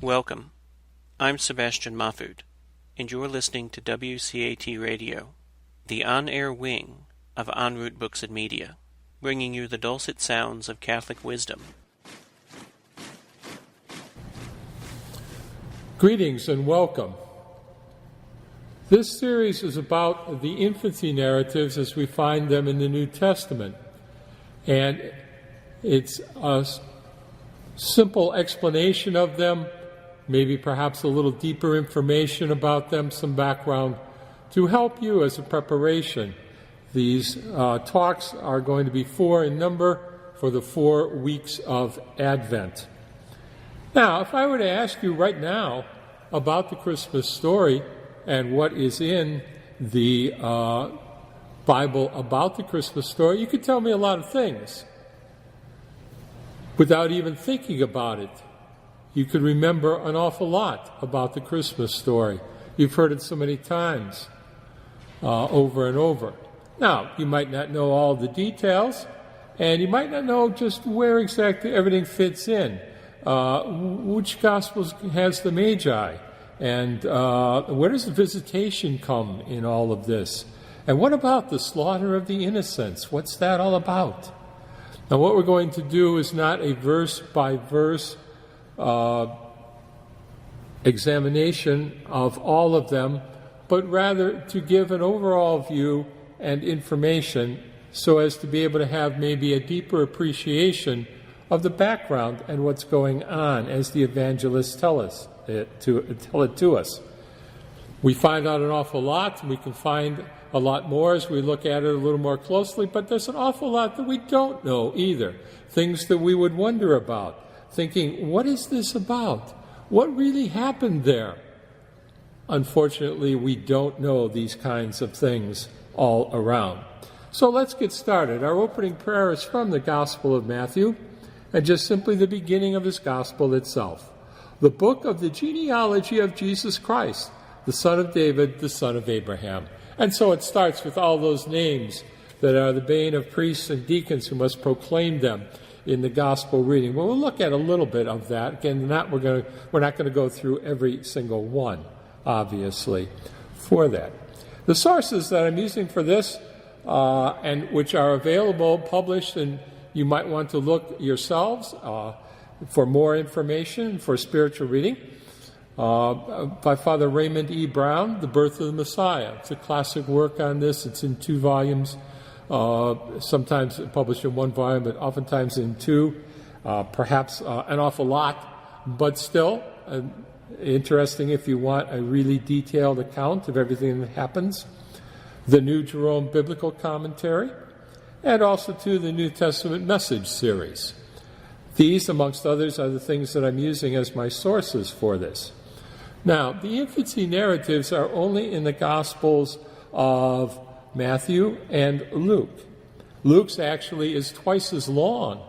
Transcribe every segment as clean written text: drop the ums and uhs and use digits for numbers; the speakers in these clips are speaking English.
Welcome. I'm Sebastian Mahfoud, and you're listening to WCAT Radio, the on-air wing of En route Books and Media, bringing you the dulcet sounds of Catholic wisdom. Greetings and welcome. This series is about the infancy narratives as we find them in the New Testament. And it's a simple explanation of them, maybe perhaps a little deeper information about them, some background, to help you as a preparation. These talks are going to be 4 in number for the 4 weeks of Advent. Now, if I were to ask you right now about the Christmas story and what is in the Bible about the Christmas story, you could tell me a lot of things without even thinking about it. You could remember an awful lot about the Christmas story. You've heard it so many times, over and over. Now, you might not know all the details, and you might not know just where exactly everything fits in. Which Gospels has the Magi? And where does the visitation come in all of this? And what about the slaughter of the innocents? What's that all about? Now, what we're going to do is not a verse-by-verse examination of all of them, but rather to give an overall view and information so as to be able to have maybe a deeper appreciation of the background and what's going on as the evangelists tell it to us. We find out an awful lot, and we can find a lot more as we look at it a little more closely, but there's an awful lot that we don't know either. Things that we would wonder about, thinking, what is this about? What really happened there? Unfortunately, we don't know these kinds of things all around. So let's get started. Our opening prayer is from the Gospel of Matthew, and just simply the beginning of his Gospel itself. The book of the genealogy of Jesus Christ, the son of David, the son of Abraham. And so it starts with all those names that are the bane of priests and deacons who must proclaim them in the gospel reading. Well, we'll look at a little bit of that. Again, we're not going to go through every single one, obviously, for that. The sources that I'm using for this, and which are available, published, and you might want to look yourselves for more information, for spiritual reading, by Father Raymond E. Brown, The Birth of the Messiah. It's a classic work on this. It's in 2 volumes, sometimes published in 1 volume, but oftentimes in 2, perhaps an awful lot, but still interesting if you want a really detailed account of everything that happens. The New Jerome Biblical Commentary, and also to the New Testament Message series. These, amongst others, are the things that I'm using as my sources for this. Now, the infancy narratives are only in the Gospels of Matthew and Luke. Luke's actually is twice as long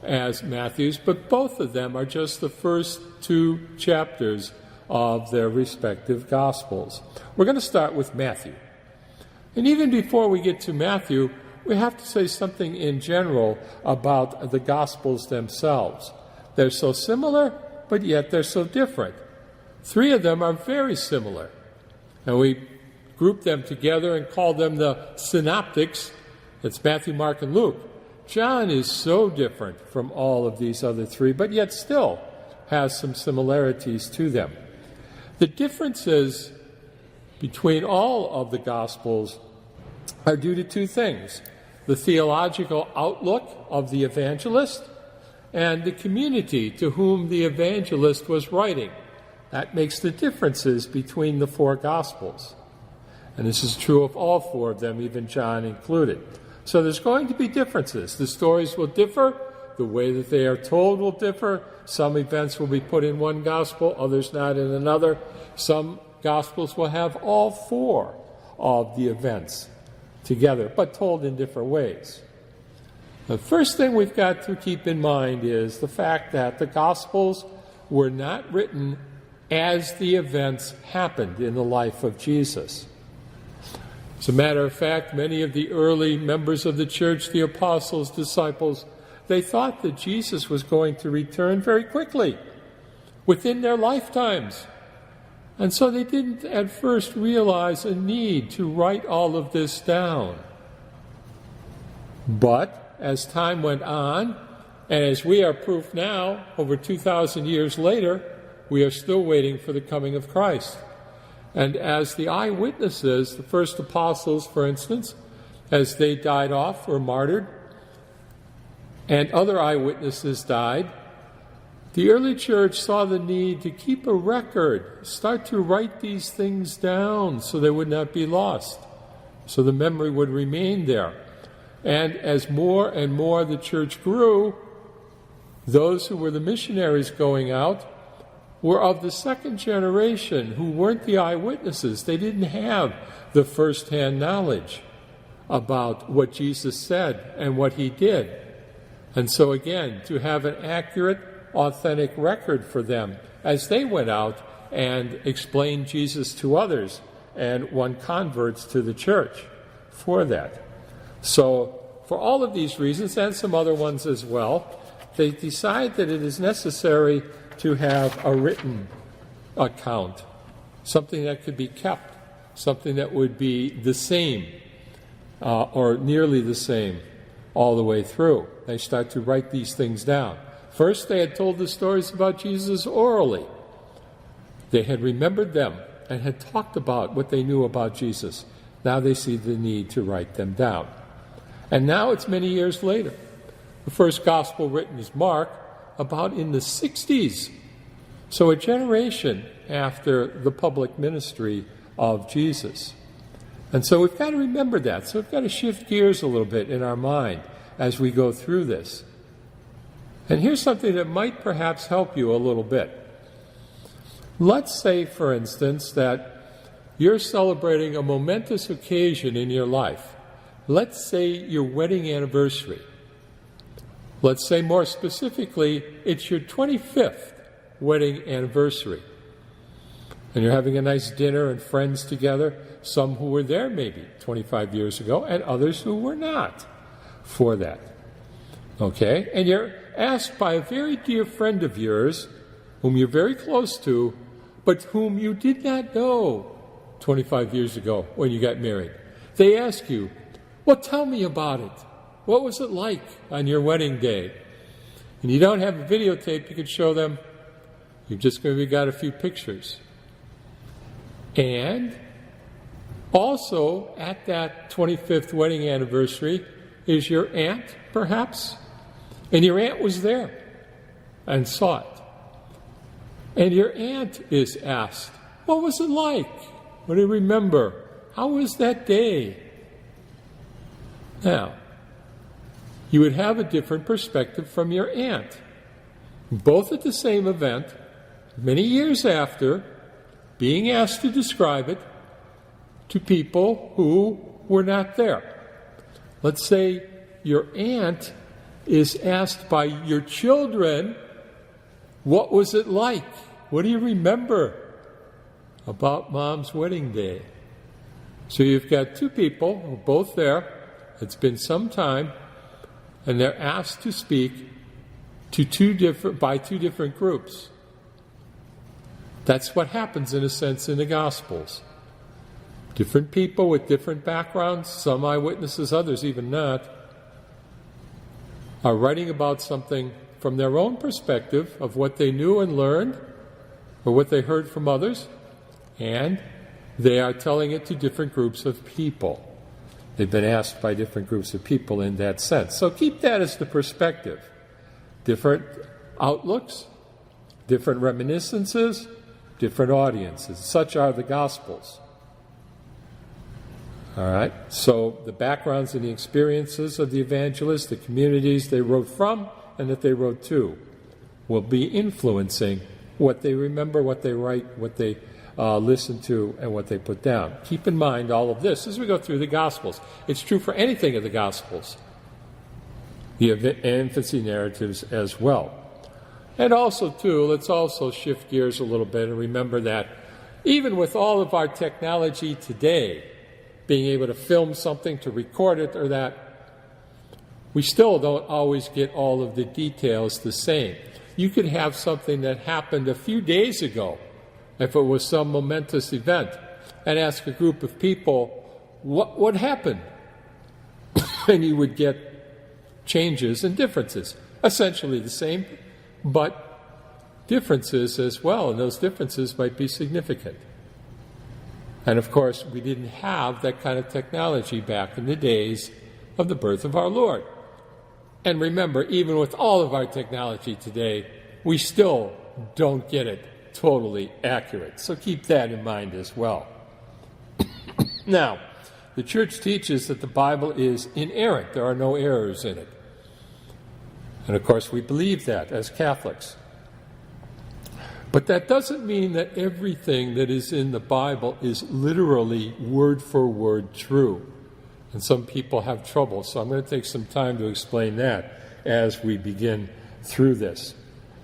as Matthew's, but both of them are just the first 2 chapters of their respective Gospels. We're going to start with Matthew. And even before we get to Matthew, we have to say something in general about the Gospels themselves. They're so similar, but yet they're so different. 3 of them are very similar, and we group them together and call them the Synoptics. It's Matthew, Mark, and Luke. John is so different from all of these other 3, but yet still has some similarities to them. The differences between all of the Gospels are due to 2 things: the theological outlook of the evangelist and the community to whom the evangelist was writing. That makes the differences between the 4 Gospels. And this is true of all 4 of them, even John included. So there's going to be differences. The stories will differ. The way that they are told will differ. Some events will be put in one Gospel, others not in another. Some Gospels will have all 4 of the events together, but told in different ways. The first thing we've got to keep in mind is the fact that the Gospels were not written as the events happened in the life of Jesus. As a matter of fact, many of the early members of the church, the apostles, disciples, they thought that Jesus was going to return very quickly. within their lifetimes. And so they didn't at first realize a need to write all of this down. But as time went on, and as we are proof now, over 2,000 years later, we are still waiting for the coming of Christ. And as the eyewitnesses, the first apostles, for instance, as they died off, were martyred, and other eyewitnesses died, the early church saw the need to keep a record, start to write these things down so they would not be lost, so the memory would remain there. And as more and more the church grew, those who were the missionaries going out were of the second generation who weren't the eyewitnesses. They didn't have the first-hand knowledge about what Jesus said and what he did. And so again, to have an accurate, authentic record for them as they went out and explained Jesus to others and won converts to the church for that. So for all of these reasons, and some other ones as well, they decide that it is necessary to have a written account, something that could be kept, something that would be the same or nearly the same all the way through. They start to write these things down. First, they had told the stories about Jesus orally. They had remembered them and had talked about what they knew about Jesus. Now they see the need to write them down. And now it's many years later. The first gospel written is Mark, about in the 60s. So a generation after the public ministry of Jesus. And so we've got to remember that. So we've got to shift gears a little bit in our mind as we go through this. And here's something that might perhaps help you a little bit. Let's say, for instance, that you're celebrating a momentous occasion in your life. Let's say your wedding anniversary. Let's say more specifically, it's your 25th wedding anniversary. And you're having a nice dinner and friends together, some who were there maybe 25 years ago, and others who were not for that. Okay? And you're asked by a very dear friend of yours, whom you're very close to, but whom you did not know 25 years ago when you got married. They ask you, well, tell me about it. What was it like on your wedding day? And you don't have a videotape you could show them. You've just maybe got a few pictures. And also at that 25th wedding anniversary is your aunt, perhaps. And your aunt was there and saw it. And your aunt is asked, what was it like? What do you remember? How was that day? Now, you would have a different perspective from your aunt. Both at the same event, many years after, being asked to describe it to people who were not there. Let's say your aunt is asked by your children, what was it like? What do you remember about Mom's wedding day? So you've got two people who are both there. It's been some time, and they're asked to speak to two different groups. That's what happens, in a sense, in the Gospels. Different people with different backgrounds, some eyewitnesses, others even not, are writing about something from their own perspective of what they knew and learned, or what they heard from others, and they are telling it to different groups of people. They've been asked by different groups of people in that sense. So keep that as the perspective. Different outlooks, different reminiscences, different audiences. Such are the Gospels. All right? So the backgrounds and the experiences of the evangelists, the communities they wrote from and that they wrote to, will be influencing what they remember, what they write, what they listen to, and what they put down. Keep in mind all of this as we go through the Gospels. It's true for anything in the Gospels, the infancy narratives as well. And also, too, let's also shift gears a little bit and remember that even with all of our technology today, being able to film something, to record it or that, we still don't always get all of the details the same. You could have something that happened a few days ago, if it was some momentous event, and ask a group of people, what happened? And you would get changes and differences. Essentially the same, but differences as well, and those differences might be significant. And of course, we didn't have that kind of technology back in the days of the birth of our Lord. And remember, even with all of our technology today, we still don't get it totally accurate. So keep that in mind as well. Now, the Church teaches that the Bible is inerrant. There are no errors in it. And of course, we believe that as Catholics. But that doesn't mean that everything that is in the Bible is literally word for word true. And some people have trouble, so I'm going to take some time to explain that as we begin through this.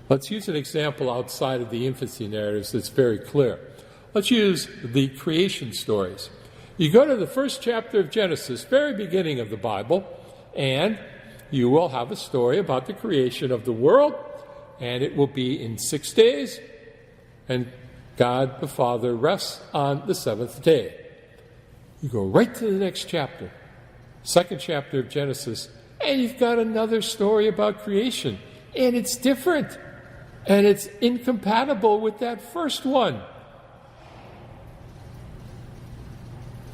Let's use an example outside of the infancy narratives that's very clear. Let's use the creation stories. You go to the first chapter of Genesis, very beginning of the Bible, and you will have a story about the creation of the world, and it will be in 6 days, and God the Father rests on the seventh day. You go right to the next chapter, second chapter of Genesis, and you've got another story about creation, and it's different, and it's incompatible with that first one.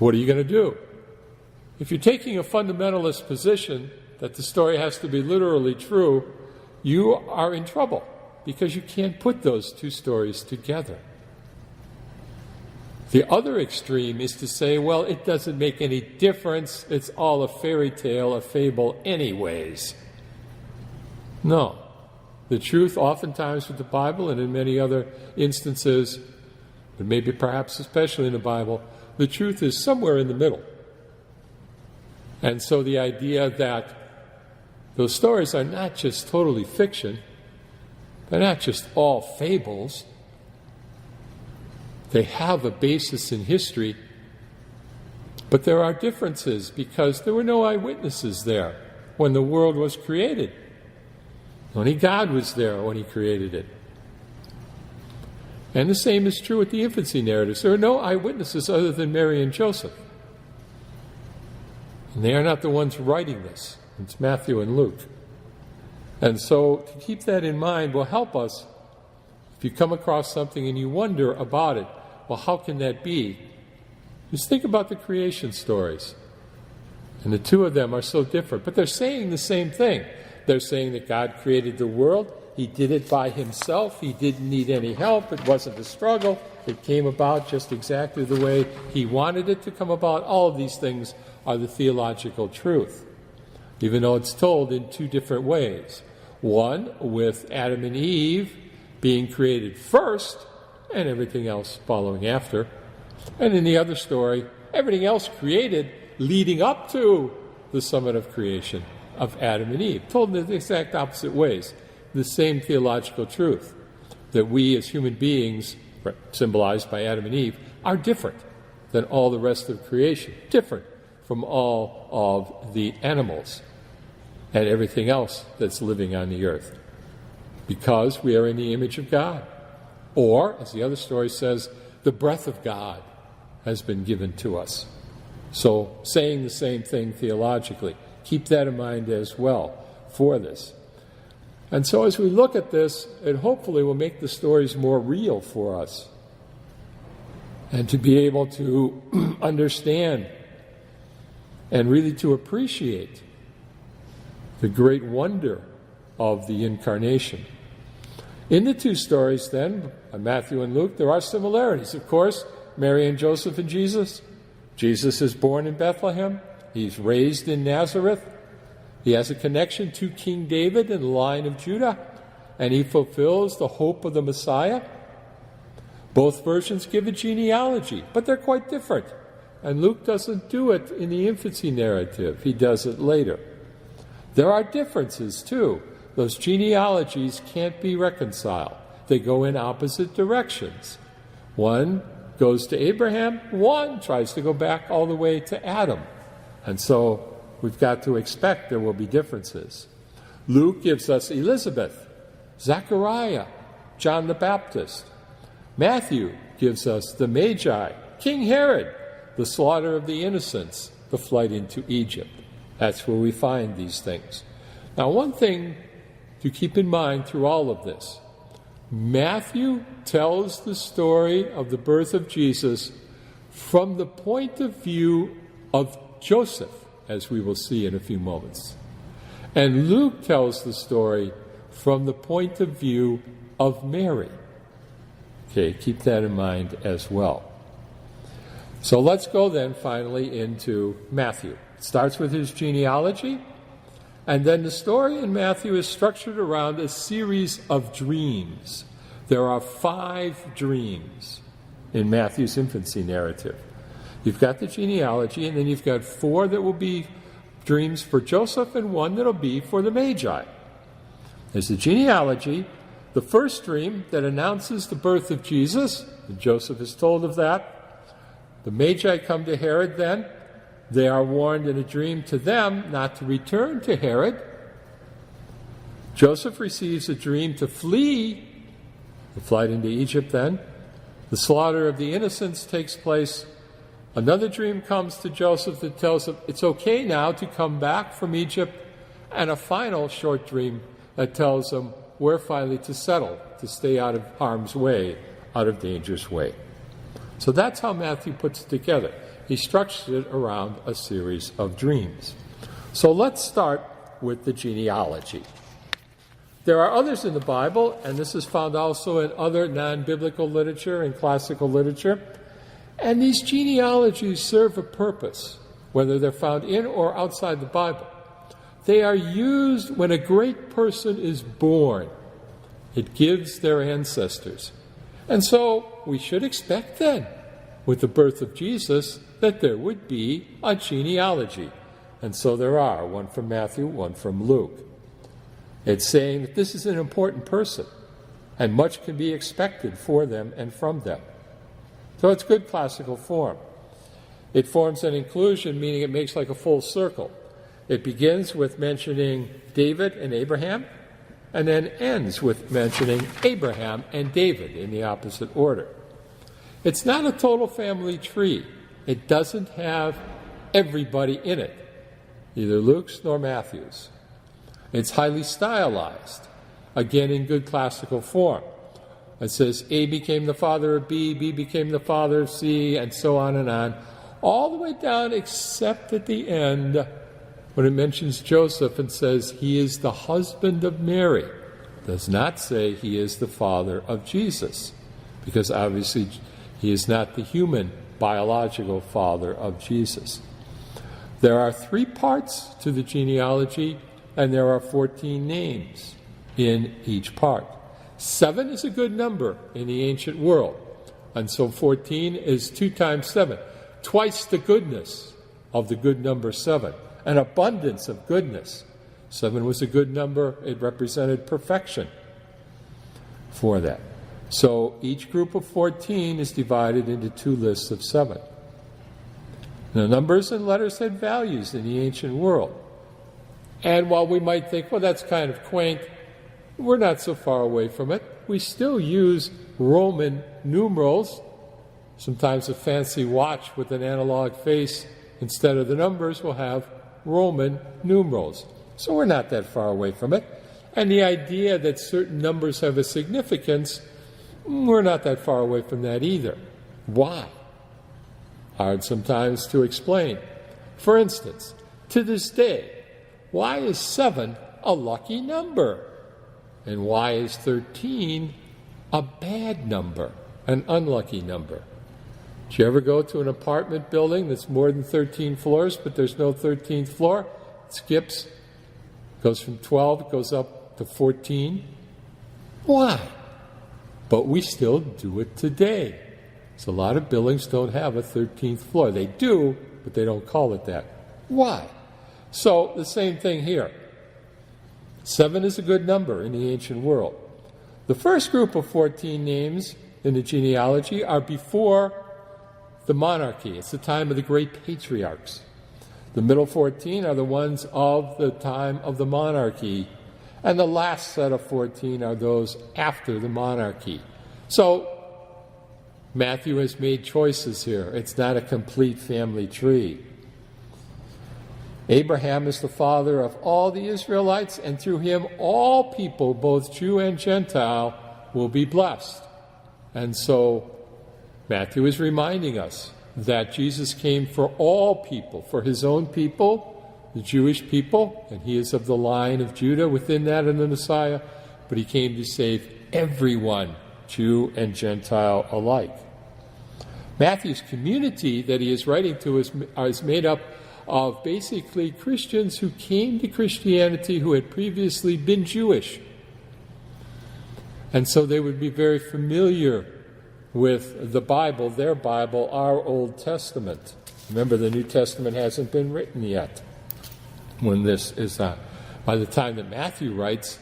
What are you going to do? If you're taking a fundamentalist position that the story has to be literally true, you are in trouble because you can't put those two stories together. The other extreme is to say, well, it doesn't make any difference. It's all a fairy tale, a fable anyways. No. The truth oftentimes with the Bible and in many other instances, but maybe perhaps especially in the Bible, the truth is somewhere in the middle. And so the idea that those stories are not just totally fiction, they're not just all fables, they have a basis in history, but there are differences because there were no eyewitnesses there when the world was created. Only God was there when he created it. And the same is true with the infancy narratives. There are no eyewitnesses other than Mary and Joseph. And they are not the ones writing this. It's Matthew and Luke. And so to keep that in mind will help us if you come across something and you wonder about it. Well, how can that be? Just think about the creation stories. And the two of them are so different, but they're saying the same thing. They're saying that God created the world. He did it by himself. He didn't need any help. It wasn't a struggle. It came about just exactly the way he wanted it to come about. All of these things are the theological truth, even though it's told in two different ways. One, with Adam and Eve being created first, and everything else following after. And in the other story, everything else created leading up to the summit of creation of Adam and Eve, told in the exact opposite ways. The same theological truth, that we as human beings, symbolized by Adam and Eve, are different than all the rest of creation, different from all of the animals and everything else that's living on the earth, because we are in the image of God. Or, as the other story says, the breath of God has been given to us. So, saying the same thing theologically. Keep that in mind as well for this. And so as we look at this, it hopefully will make the stories more real for us. And to be able to understand and really to appreciate the great wonder of the incarnation. In the two stories, then, Matthew and Luke, there are similarities. Of course, Mary and Joseph and Jesus. Jesus is born in Bethlehem. He's raised in Nazareth. He has a connection to King David and the line of Judah, and he fulfills the hope of the Messiah. Both versions give a genealogy, but they're quite different. And Luke doesn't do it in the infancy narrative. He does it later. There are differences, too. Those genealogies can't be reconciled. They go in opposite directions. One goes to Abraham, one tries to go back all the way to Adam. And so we've got to expect there will be differences. Luke gives us Elizabeth, Zechariah, John the Baptist. Matthew gives us the Magi, King Herod, the slaughter of the innocents, the flight into Egypt. That's where we find these things. Now, one thing to keep in mind through all of this, Matthew tells the story of the birth of Jesus from the point of view of Joseph, as we will see in a few moments. And Luke tells the story from the point of view of Mary. Okay, keep that in mind as well. So let's go then finally into Matthew. It starts with his genealogy, and then the story in Matthew is structured around a series of dreams. There are 5 dreams in Matthew's infancy narrative. You've got the genealogy, and then you've got 4 that will be dreams for Joseph and 1 that will be for the Magi. There's the genealogy, the first dream that announces the birth of Jesus, and Joseph is told of that. The Magi come to Herod then. They are warned in a dream to them not to return to Herod. Joseph receives a dream to flee, the flight into Egypt then. The slaughter of the innocents takes place. Another dream comes to Joseph that tells him it's okay now to come back from Egypt. And a final short dream that tells him where finally to settle, to stay out of harm's way, out of danger's way. So that's how Matthew puts it together. He structured it around a series of dreams. So let's start with the genealogy. There are others in the Bible, and this is found also in other non-biblical literature and classical literature. And these genealogies serve a purpose, whether they're found in or outside the Bible. They are used when a great person is born. It gives their ancestors. And so we should expect then, with the birth of Jesus, that there would be a genealogy. And so there are, one from Matthew, one from Luke. It's saying that this is an important person, and much can be expected for them and from them. So it's good classical form. It forms an inclusion, meaning it makes like a full circle. It begins with mentioning David and Abraham, and then ends with mentioning Abraham and David in the opposite order. It's not a total family tree. It doesn't have everybody in it, neither Luke's nor Matthew's. It's highly stylized, again in good classical form. It says A became the father of B, B became the father of C, and so on, all the way down except at the end when it mentions Joseph and says he is the husband of Mary. It does not say he is the father of Jesus, because obviously he is not the human biological father of Jesus. There are 3 parts to the genealogy, and there are 14 names in each part. 7 is a good number in the ancient world, and so 14 is 2 times 7, twice the goodness of the good number 7, an abundance of goodness. 7 was a good number. It represented perfection for that. So each group of 14 is divided into 2 lists of 7. Now, numbers and letters had values in the ancient world. And while we might think, well, that's kind of quaint, we're not so far away from it. We still use Roman numerals, sometimes a fancy watch with an analog face. Instead of the numbers, we'll have Roman numerals. So we're not that far away from it. And the idea that certain numbers have a significance, we're not that far away from that either. Why? Hard sometimes to explain. For instance, to this day, why is 7 a lucky number? And why is 13 a bad number, an unlucky number? Did you ever go to an apartment building that's more than 13 floors, but there's no 13th floor? It skips, goes from 12, it goes up to 14. Why? But we still do it today. So a lot of buildings don't have a 13th floor. They do, but they don't call it that. Why? So the same thing here. 7 is a good number in the ancient world. The first group of 14 names in the genealogy are before the monarchy. It's the time of the great patriarchs. The middle 14 are the ones of the time of the monarchy. And the last set of 14 are those after the monarchy. So Matthew has made choices here. It's not a complete family tree. Abraham is the father of all the Israelites, and through him all people, both Jew and Gentile, will be blessed. And so Matthew is reminding us that Jesus came for all people, for his own people, the Jewish people, and he is of the line of Judah within that in the Messiah, but he came to save everyone, Jew and Gentile alike. Matthew's community that he is writing to is made up of basically Christians who came to Christianity who had previously been Jewish. And so they would be very familiar with the Bible, their Bible, our Old Testament. Remember, the New Testament hasn't been written yet when this is by the time that Matthew writes,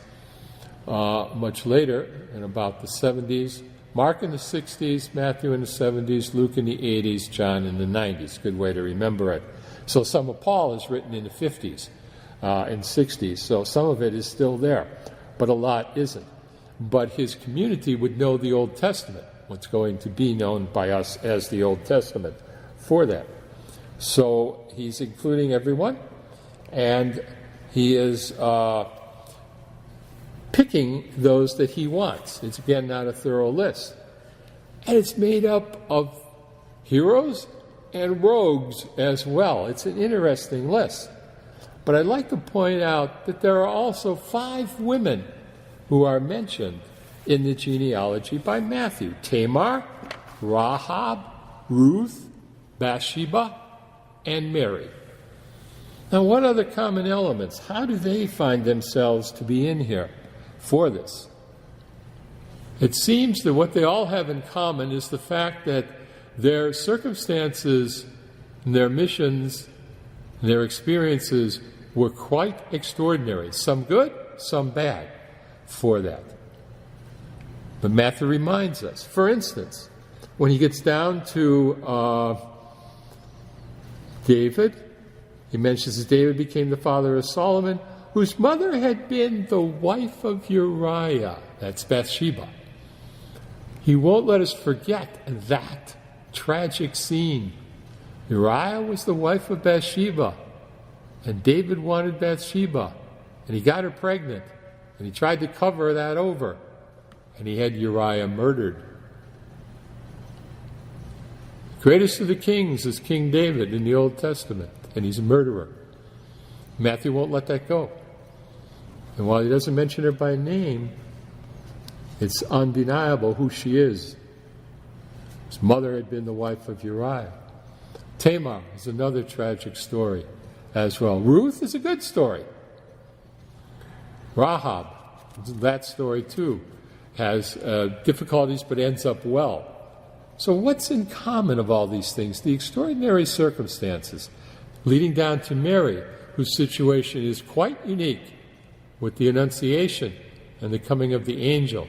much later, in about the 70s, Mark in the 60s, Matthew in the 70s, Luke in the 80s, John in the 90s. Good way to remember it. So some of Paul is written in the 50s and 60s, so some of it is still there, but a lot isn't. But his community would know the Old Testament, what's going to be known by us as the Old Testament for that. So he's including everyone, and he is picking those that he wants. It's, again, not a thorough list. And it's made up of heroes and rogues as well. It's an interesting list. But I'd like to point out that there are also 5 women who are mentioned in the genealogy by Matthew: Tamar, Rahab, Ruth, Bathsheba, and Mary. Now, what are the common elements? How do they find themselves to be in here for this? It seems that what they all have in common is the fact that their circumstances, and their missions, and their experiences were quite extraordinary. Some good, some bad for that. But Matthew reminds us, for instance, when he gets down to David, he mentions that David became the father of Solomon, whose mother had been the wife of Uriah. That's Bathsheba. He won't let us forget that tragic scene. Uriah was the wife of Bathsheba, and David wanted Bathsheba, and he got her pregnant, and he tried to cover that over, and he had Uriah murdered. The greatest of the kings is King David in the Old Testament, and he's a murderer. Matthew won't let that go. And while he doesn't mention her by name, it's undeniable who she is. His mother had been the wife of Uriah. Tamar is another tragic story as well. Ruth is a good story. Rahab, that story too, has difficulties but ends up well. So what's in common of all these things? The extraordinary circumstances leading down to Mary, whose situation is quite unique with the Annunciation and the coming of the angel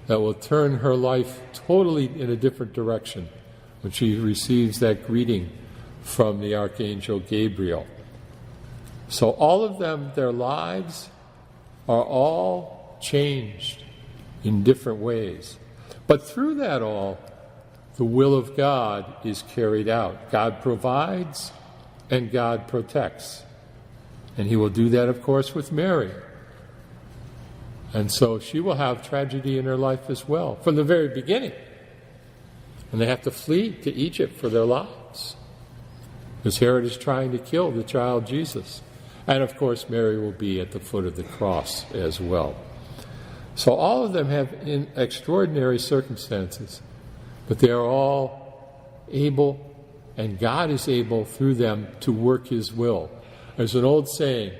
that will turn her life totally in a different direction when she receives that greeting from the Archangel Gabriel. So all of them, their lives are all changed in different ways. But through that all, the will of God is carried out. God provides and God protects. And he will do that, of course, with Mary. And so she will have tragedy in her life as well, from the very beginning. And they have to flee to Egypt for their lives, because Herod is trying to kill the child Jesus. And of course, Mary will be at the foot of the cross as well. So all of them have extraordinary circumstances, but they are all able, and God is able through them to work his will. There's an old saying,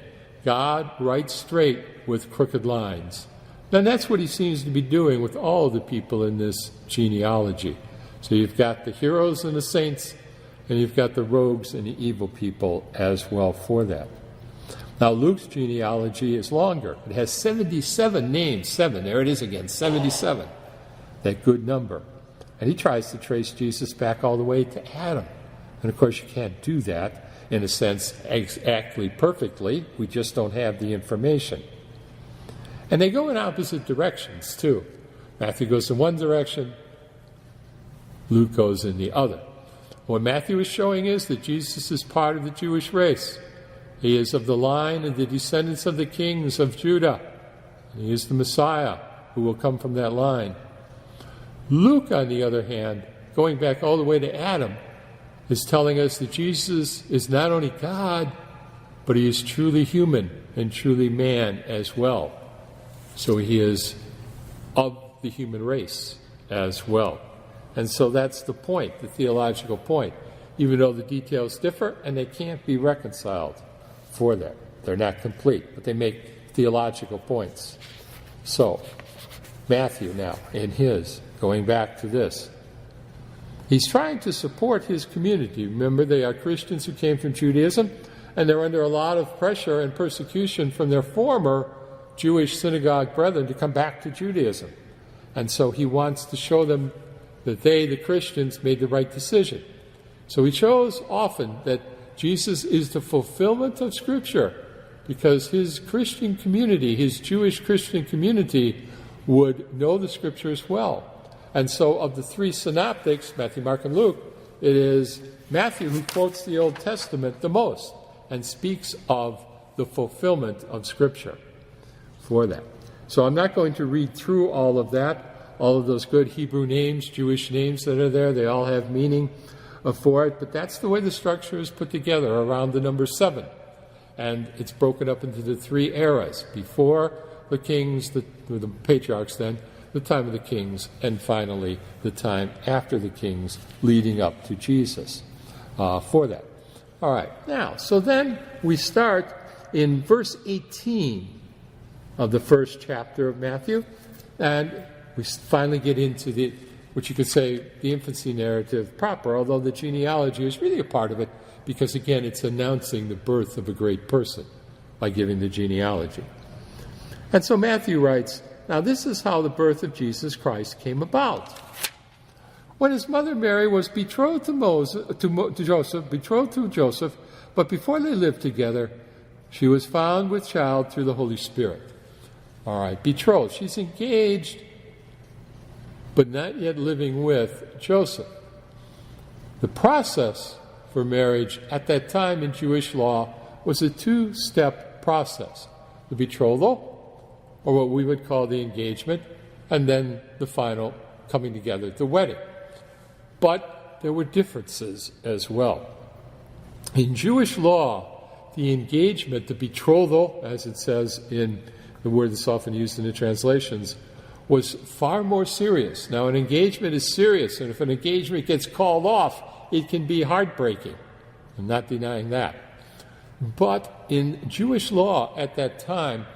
God writes straight with crooked lines. And that's what he seems to be doing with all the people in this genealogy. So you've got the heroes and the saints, and you've got the rogues and the evil people as well for that. Now Luke's genealogy is longer. It has 77 names. 7, there it is again, 77. That good number. And he tries to trace Jesus back all the way to Adam. And of course you can't do that, in a sense, exactly perfectly. We just don't have the information. And they go in opposite directions, too. Matthew goes in one direction, Luke goes in the other. What Matthew is showing is that Jesus is part of the Jewish race. He is of the line of the descendants of the kings of Judah. He is the Messiah who will come from that line. Luke, on the other hand, going back all the way to Adam, is telling us that Jesus is not only God, but he is truly human and truly man as well. So he is of the human race as well. And so that's the point, the theological point, even though the details differ and they can't be reconciled for that. They're not complete, but they make theological points. So, Matthew now, in his, going back to this, he's trying to support his community. Remember, they are Christians who came from Judaism, and they're under a lot of pressure and persecution from their former Jewish synagogue brethren to come back to Judaism. And so he wants to show them that they, the Christians, made the right decision. So he shows often that Jesus is the fulfillment of Scripture, because his Christian community, his Jewish Christian community, would know the Scriptures well. And so of the three synoptics, Matthew, Mark, and Luke, it is Matthew who quotes the Old Testament the most and speaks of the fulfillment of Scripture for that. So I'm not going to read through all of that. All of those good Hebrew names, Jewish names that are there, they all have meaning for it, but that's the way the structure is put together around the number 7. And it's broken up into the 3 eras, before the kings, the patriarchs then, the time of the kings, and finally the time after the kings leading up to Jesus for that. All right, now, so then we start in verse 18 of the first chapter of Matthew, and we finally get into what you could say, the infancy narrative proper, although the genealogy is really a part of it, because again, it's announcing the birth of a great person by giving the genealogy. And so Matthew writes, now this is how the birth of Jesus Christ came about. When his mother Mary was betrothed to Joseph, but before they lived together, she was found with child through the Holy Spirit. All right, betrothed. She's engaged, but not yet living with Joseph. The process for marriage at that time in Jewish law was a 2-step process. The betrothal, or what we would call the engagement, and then the final coming together, the wedding. But there were differences as well. In Jewish law, the engagement, the betrothal, as it says in the word that's often used in the translations, was far more serious. Now, an engagement is serious, and if an engagement gets called off, it can be heartbreaking. I'm not denying that. But in Jewish law at that time,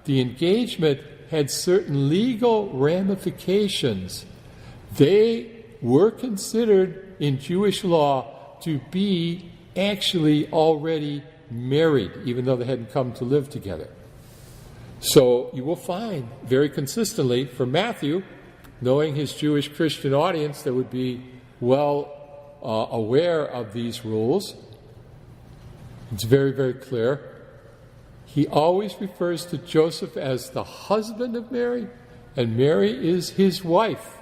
the engagement had certain legal ramifications. They were considered in Jewish law to be actually already married, even though they hadn't come to live together. So you will find very consistently from Matthew, knowing his Jewish Christian audience that would be well aware of these rules, it's very, very clear. He always refers to Joseph as the husband of Mary, and Mary is his wife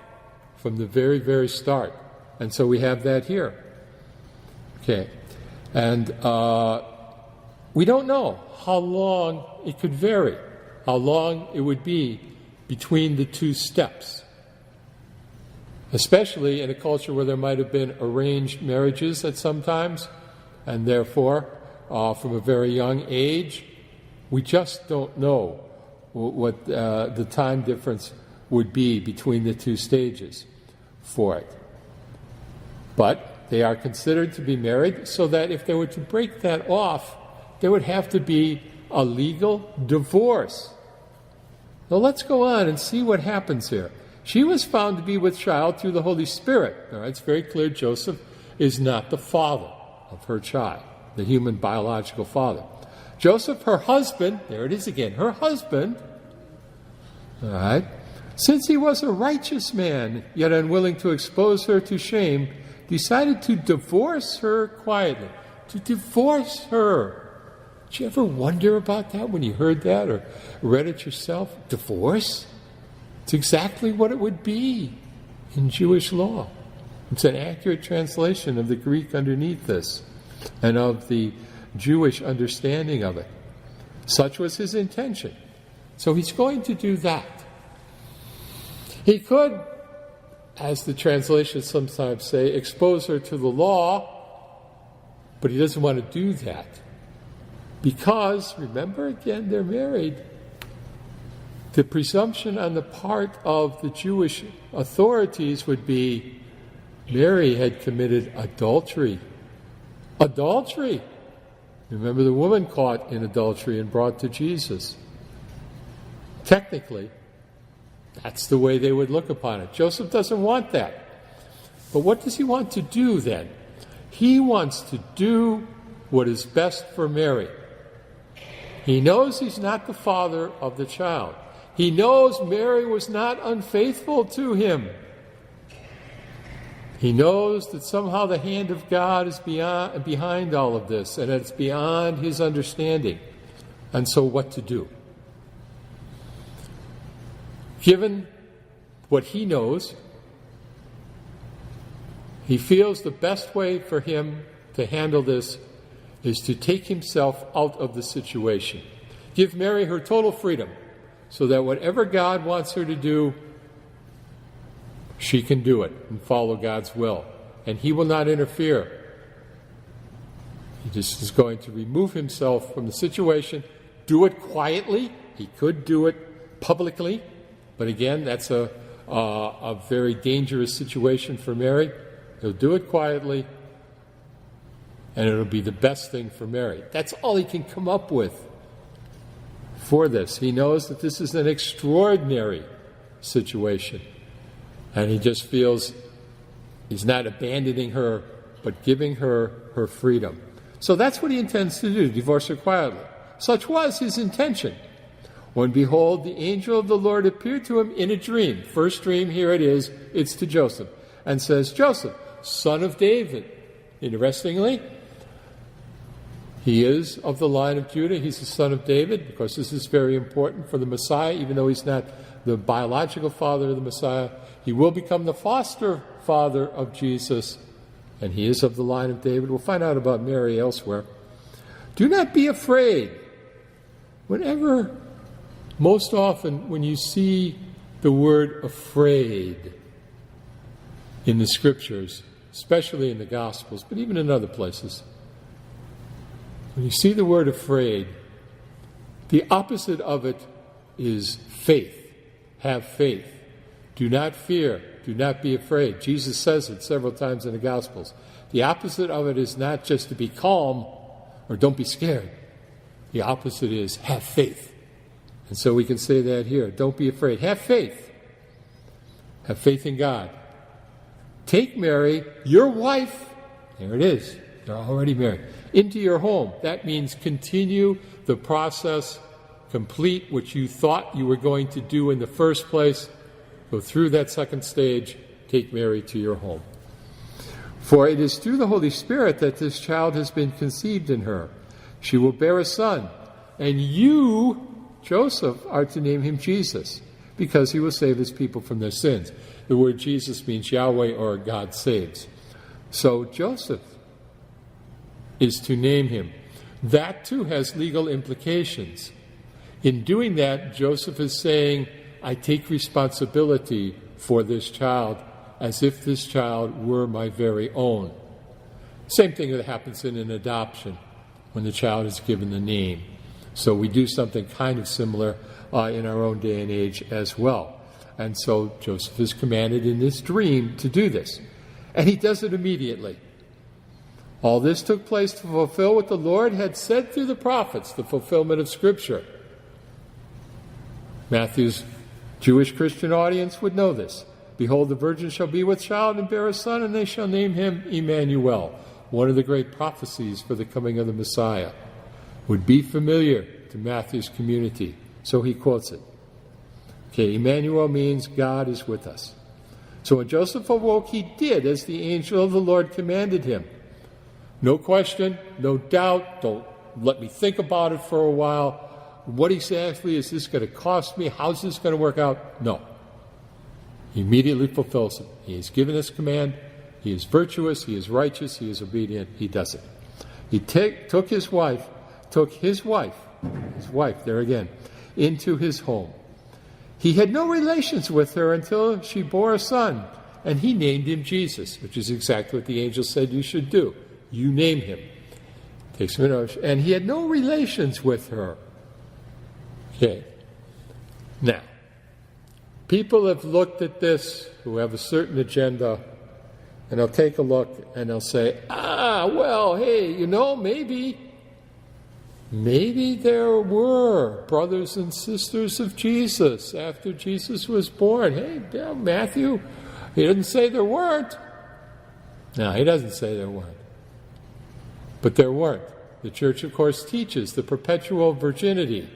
from the very, very start. And so we have that here. Okay. And we don't know how long it could vary, how long it would be between the 2 steps, especially in a culture where there might have been arranged marriages at some times, and therefore, from a very young age, we just don't know what the time difference would be between the 2 stages for it. But they are considered to be married, so that if they were to break that off, there would have to be a legal divorce. Now let's go on and see what happens here. She was found to be with child through the Holy Spirit. All right, it's very clear Joseph is not the father of her child, the human biological father. Joseph, her husband, there it is again, her husband, all right, since he was a righteous man, yet unwilling to expose her to shame, decided to divorce her quietly. To divorce her. Did you ever wonder about that when you heard that or read it yourself? Divorce? It's exactly what it would be in Jewish law. It's an accurate translation of the Greek underneath this and of the Jewish understanding of it. Such was his intention. So he's going to do that. He could, as the translations sometimes say, expose her to the law, but he doesn't want to do that. Because, remember again, they're married. The presumption on the part of the Jewish authorities would be Mary had committed adultery. Adultery! Remember the woman caught in adultery and brought to Jesus. Technically, that's the way they would look upon it. Joseph doesn't want that. But what does he want to do then? He wants to do what is best for Mary. He knows he's not the father of the child. He knows Mary was not unfaithful to him. He knows that somehow the hand of God is behind all of this, and it's beyond his understanding. And so what to do? Given what he knows, he feels the best way for him to handle this is to take himself out of the situation. Give Mary her total freedom so that whatever God wants her to do, she can do it and follow God's will. And he will not interfere. He just is going to remove himself from the situation, do it quietly. He could do it publicly, but again, that's a very dangerous situation for Mary. He'll do it quietly, and it'll be the best thing for Mary. That's all he can come up with for this. He knows that this is an extraordinary situation, and he just feels he's not abandoning her, but giving her her freedom. So that's what he intends to do, divorce her quietly. Such was his intention. When, behold, the angel of the Lord appeared to him in a dream. First dream, here it is, it's to Joseph, and says, Joseph, son of David. Interestingly, he is of the line of Judah. He's the son of David. Of course, this is very important for the Messiah, even though he's not the biological father of the Messiah. He will become the foster father of Jesus, and he is of the line of David. We'll find out about Mary elsewhere. Do not be afraid. Whenever, most often, when you see the word afraid in the Scriptures, especially in the Gospels, but even in other places, when you see the word afraid, the opposite of it is faith. Have faith. Do not fear. Do not be afraid. Jesus says it several times in the Gospels. The opposite of it is not just to be calm or don't be scared. The opposite is have faith. And so we can say that here. Don't be afraid. Have faith. Have faith in God. Take Mary, your wife, there it is, they're already married, into your home. That means continue the process, complete what you thought you were going to do in the first place. Go through that second stage, take Mary to your home. For it is through the Holy Spirit that this child has been conceived in her. She will bear a son, and you, Joseph, are to name him Jesus, because he will save his people from their sins. The word Jesus means Yahweh or God saves. So Joseph is to name him. That too has legal implications. In doing that, Joseph is saying, I take responsibility for this child as if this child were my very own. Same thing that happens in an adoption when the child is given the name. So we do something kind of similar in our own day and age as well. And so Joseph is commanded in this dream to do this. And he does it immediately. All this took place to fulfill what the Lord had said through the prophets, the fulfillment of Scripture. Matthew's Jewish Christian audience would know this. Behold, the virgin shall be with child and bear a son, and they shall name him Emmanuel. One of the great prophecies for the coming of the Messiah would be familiar to Matthew's community. So he quotes it. Okay, Emmanuel means God is with us. So when Joseph awoke, he did as the angel of the Lord commanded him. No question, no doubt, don't let me think about it for a while. What exactly is this going to cost me? How's this going to work out? No. He immediately fulfills it. He has given us command. He is virtuous. He is righteous. He is obedient. He does it. He took his wife, there again, into his home. He had no relations with her until she bore a son, and he named him Jesus, which is exactly what the angel said you should do. You name him. Takes him an oath. And he had no relations with her. Okay. Now, people have looked at this who have a certain agenda, and they'll take a look and they'll say, well, hey, maybe there were brothers and sisters of Jesus after Jesus was born. Hey, Matthew, he didn't say there weren't. No, he doesn't say there weren't. But there weren't. The Church, of course, teaches the perpetual virginity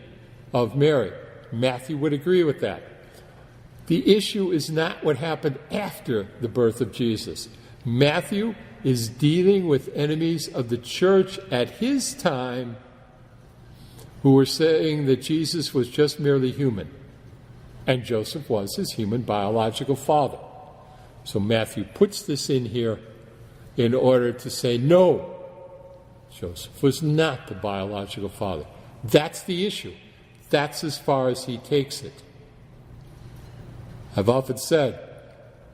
of Mary. Matthew would agree with that. The issue is not what happened after the birth of Jesus. Matthew is dealing with enemies of the church at his time who were saying that Jesus was just merely human, and Joseph was his human biological father. So Matthew puts this in here in order to say, no, Joseph was not the biological father. That's the issue. That's as far as he takes it. I've often said,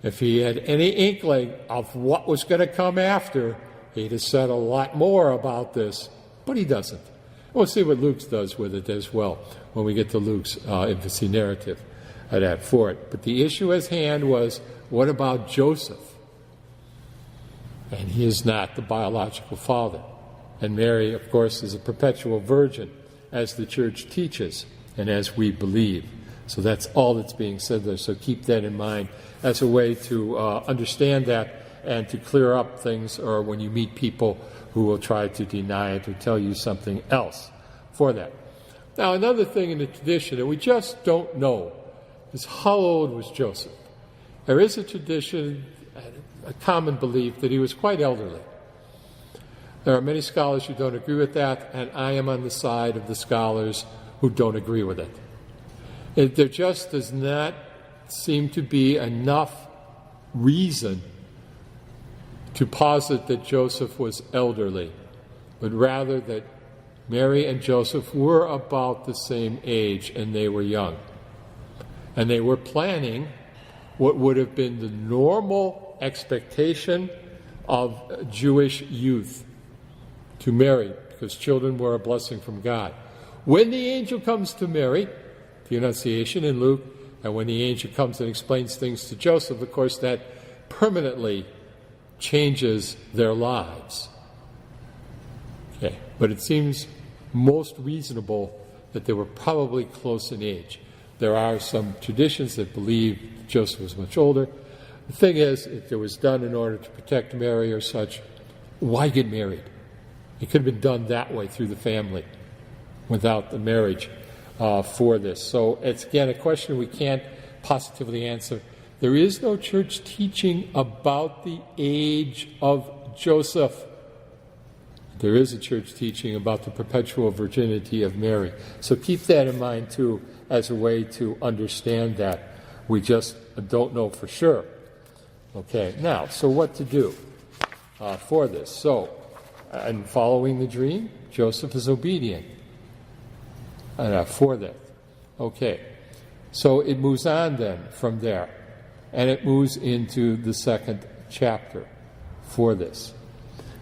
if he had any inkling of what was going to come after, he'd have said a lot more about this, but he doesn't. We'll see what Luke does with it as well when we get to Luke's infancy narrative for it. But the issue at hand was, what about Joseph? And he is not the biological father. And Mary, of course, is a perpetual virgin, as the church teaches and as we believe. So that's all that's being said there. So keep that in mind as a way to understand that and to clear up things, or when you meet people who will try to deny it or tell you something else for that. Now, another thing in the tradition that we just don't know is how old was Joseph. There is a tradition, a common belief, that he was quite elderly. There are many scholars who don't agree with that, and I am on the side of the scholars who don't agree with it. There just does not seem to be enough reason to posit that Joseph was elderly, but rather that Mary and Joseph were about the same age and they were young. And they were planning what would have been the normal expectation of Jewish youth to marry, because children were a blessing from God. When the angel comes to Mary, the Annunciation in Luke, and when the angel comes and explains things to Joseph, of course, that permanently changes their lives. Okay, but it seems most reasonable that they were probably close in age. There are some traditions that believe Joseph was much older. The thing is, if it was done in order to protect Mary or such, why get married? It could have been done that way through the family without the marriage for this. So it's, again, a question we can't positively answer. There is no church teaching about the age of Joseph. There is a church teaching about the perpetual virginity of Mary. So keep that in mind, too, as a way to understand that. We just don't know for sure. Okay, now, so what to do for this? So, in following the dream, Joseph is obedient for that. Okay, so it moves on then from there, and it moves into the second chapter for this.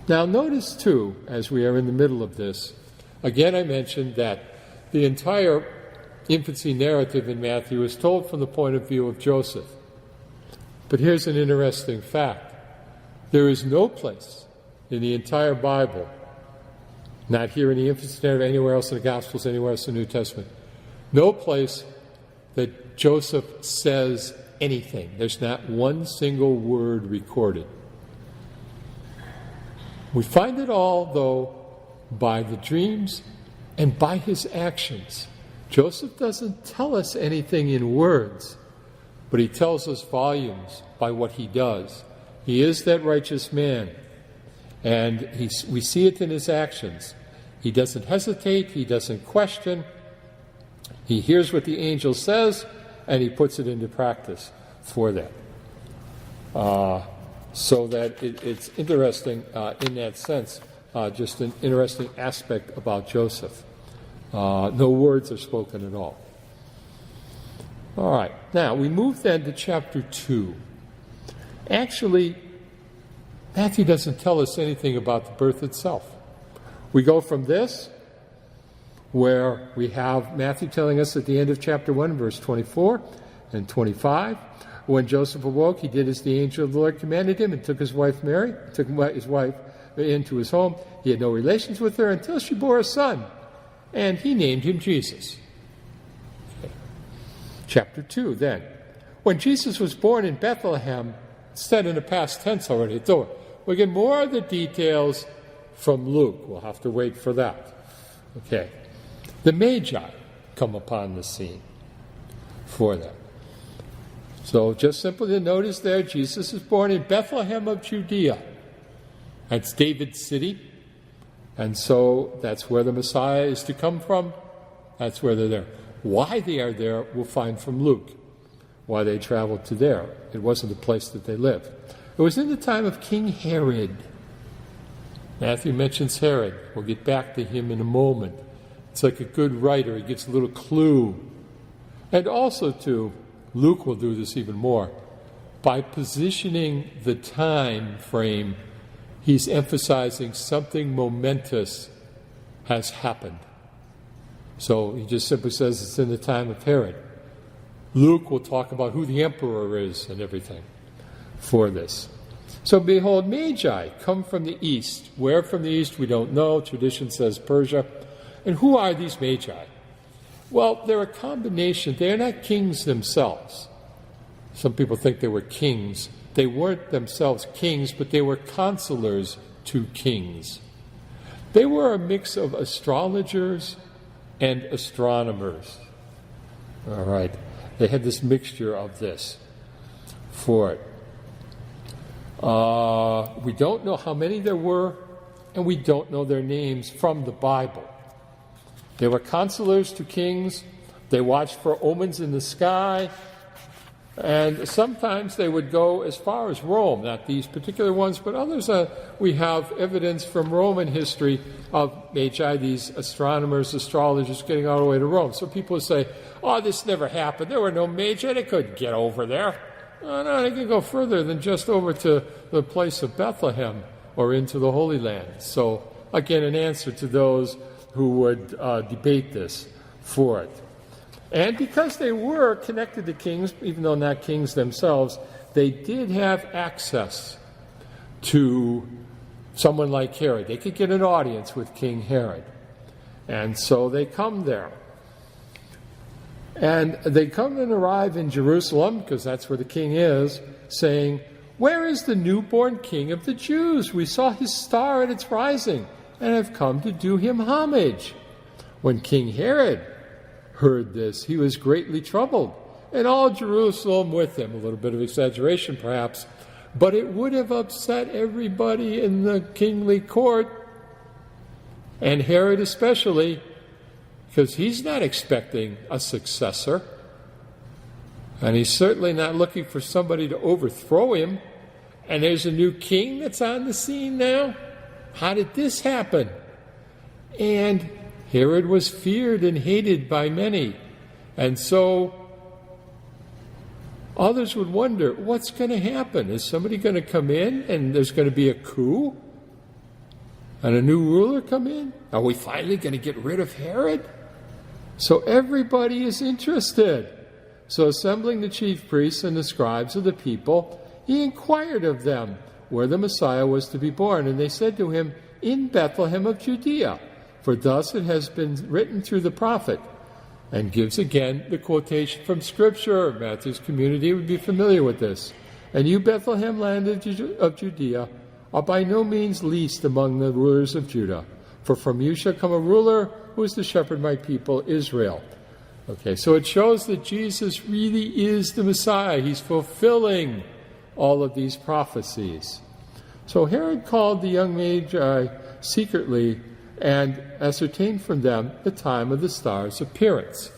Now notice too, as we are in the middle of this, again I mentioned that the entire infancy narrative in Matthew is told from the point of view of Joseph. But here's an interesting fact. There is no place in the entire Bible, not here in the infancy narrative, anywhere else in the Gospels, anywhere else in the New Testament, no place that Joseph says anything. There's not one single word recorded. We find it all, though, by the dreams and by his actions. Joseph doesn't tell us anything in words, but he tells us volumes by what he does. He is that righteous man, and we see it in his actions. He doesn't hesitate. He doesn't question. He hears what the angel says, and he puts it into practice for them. So that it's interesting in that sense, just an interesting aspect about Joseph. No words are spoken at all. All right, now we move then to chapter 2. Actually, Matthew doesn't tell us anything about the birth itself. We go from this, where we have Matthew telling us at the end of chapter 1, verse 24 and 25, when Joseph awoke, he did as the angel of the Lord commanded him and took his wife Mary, took his wife into his home. He had no relations with her until she bore a son, and he named him Jesus. Okay. Chapter 2, then. When Jesus was born in Bethlehem, it's said in the past tense already. So we get more of the details from Luke. We'll have to wait for that. Okay. The Magi come upon the scene for them. So just simply to notice there, Jesus is born in Bethlehem of Judea. That's David's city. And so that's where the Messiah is to come from. That's where they're there. Why they are there, we'll find from Luke. Why they traveled to there. It wasn't the place that they lived. It was in the time of King Herod. Matthew mentions Herod. We'll get back to him in a moment. It's like a good writer. He gives a little clue. And also, too, Luke will do this even more. By positioning the time frame, he's emphasizing something momentous has happened. So he just simply says it's in the time of Herod. Luke will talk about who the emperor is and everything for this. So behold, Magi come from the east. Where from the east, we don't know. Tradition says Persia. And who are these Magi? Well, they're a combination. They're not kings themselves. Some people think they were kings. They weren't themselves kings, but they were counselors to kings. They were a mix of astrologers and astronomers. All right. They had this mixture of this for it. We don't know how many there were, and we don't know their names from the Bible. They were counselors to kings. They watched for omens in the sky. And sometimes they would go as far as Rome, not these particular ones, but others. We have evidence from Roman history of Magi, these astronomers, astrologers, getting all the way to Rome. So people say, oh, this never happened. There were no Magi. They couldn't get over there. No, they could go further than just over to the place of Bethlehem or into the Holy Land. So, again, an answer to those who would debate this for it. And because they were connected to kings, even though not kings themselves, they did have access to someone like Herod. They could get an audience with King Herod. And so they come there. And they come and arrive in Jerusalem, because that's where the king is, saying, "Where is the newborn king of the Jews? We saw his star at its rising, and have come to do him homage." When King Herod heard this, he was greatly troubled, and all Jerusalem with him. A little bit of exaggeration, perhaps, but it would have upset everybody in the kingly court, and Herod especially, because he's not expecting a successor, and he's certainly not looking for somebody to overthrow him. And there's a new king that's on the scene now. How did this happen? And Herod was feared and hated by many. And so others would wonder, what's going to happen? Is somebody going to come in and there's going to be a coup? And a new ruler come in? Are we finally going to get rid of Herod? So everybody is interested. So assembling the chief priests and the scribes of the people, he inquired of them where the Messiah was to be born. And they said to him, "In Bethlehem of Judea, for thus it has been written through the prophet." And gives again the quotation from Scripture. Matthew's community would be familiar with this. "And you, Bethlehem, land of Judea, are by no means least among the rulers of Judah. For from you shall come a ruler who is to shepherd my people Israel." Okay, so it shows that Jesus really is the Messiah. He's fulfilling all of these prophecies. So Herod called the young Magi secretly and ascertain from them the time of the star's appearance.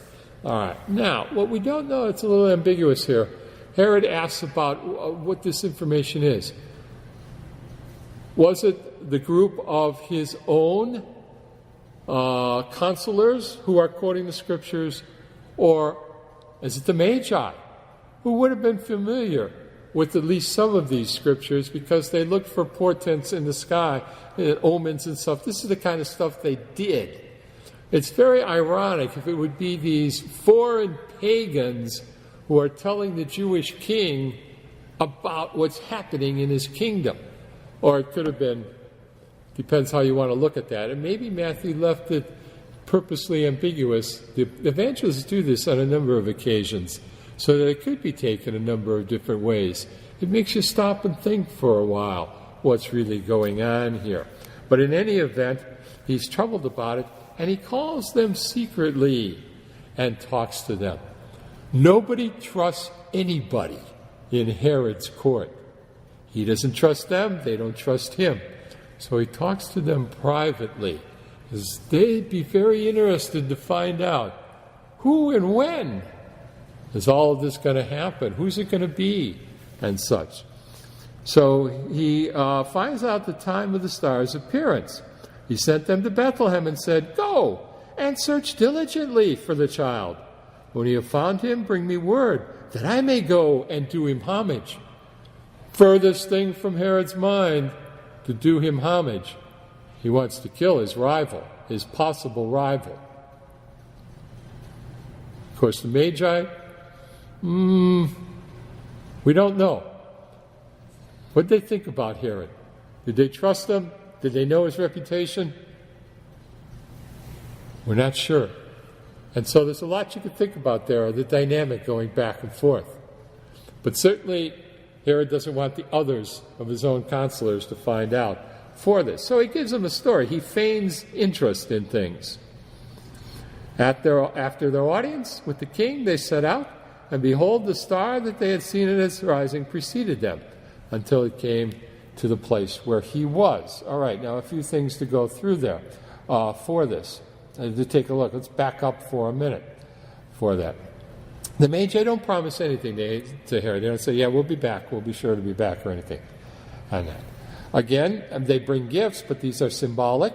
All right. Now, what we don't know, it's a little ambiguous here. Herod asks about what this information is. Was it the group of his own counselors who are quoting the scriptures, or is it the Magi, who would have been familiar with at least some of these scriptures because they looked for portents in the sky, omens and stuff? This is the kind of stuff they did. It's very ironic if it would be these foreign pagans who are telling the Jewish king about what's happening in his kingdom. Or it could have been, depends how you want to look at that. And maybe Matthew left it purposely ambiguous. The evangelists do this on a number of occasions, so that it could be taken a number of different ways. It makes you stop and think for a while what's really going on here. But in any event, he's troubled about it, and he calls them secretly and talks to them. Nobody trusts anybody in Herod's court. He doesn't trust them, they don't trust him. So he talks to them privately, because they'd be very interested to find out who and when is all of this going to happen, who's it going to be, and such. So he finds out the time of the star's appearance. He sent them to Bethlehem and said, "Go and search diligently for the child. When you have found him, bring me word, that I may go and do him homage." Furthest thing from Herod's mind, to do him homage. He wants to kill his rival, his possible rival. Of course, the Magi, we don't know. What did they think about Herod? Did they trust him? Did they know his reputation? We're not sure. And so there's a lot you could think about there, the dynamic going back and forth. But certainly, Herod doesn't want the others of his own counselors to find out for this. So he gives them a story. He feigns interest in things. After their audience with the king, they set out, and behold, the star that they had seen at its rising preceded them until it came to the place where he was. All right, now a few things to go through there for this. To take a look. Let's back up for a minute for that. The Magi don't promise anything to Herod. They don't say, "Yeah, we'll be back. We'll be sure to be back," or anything on that. Again, they bring gifts, but these are symbolic,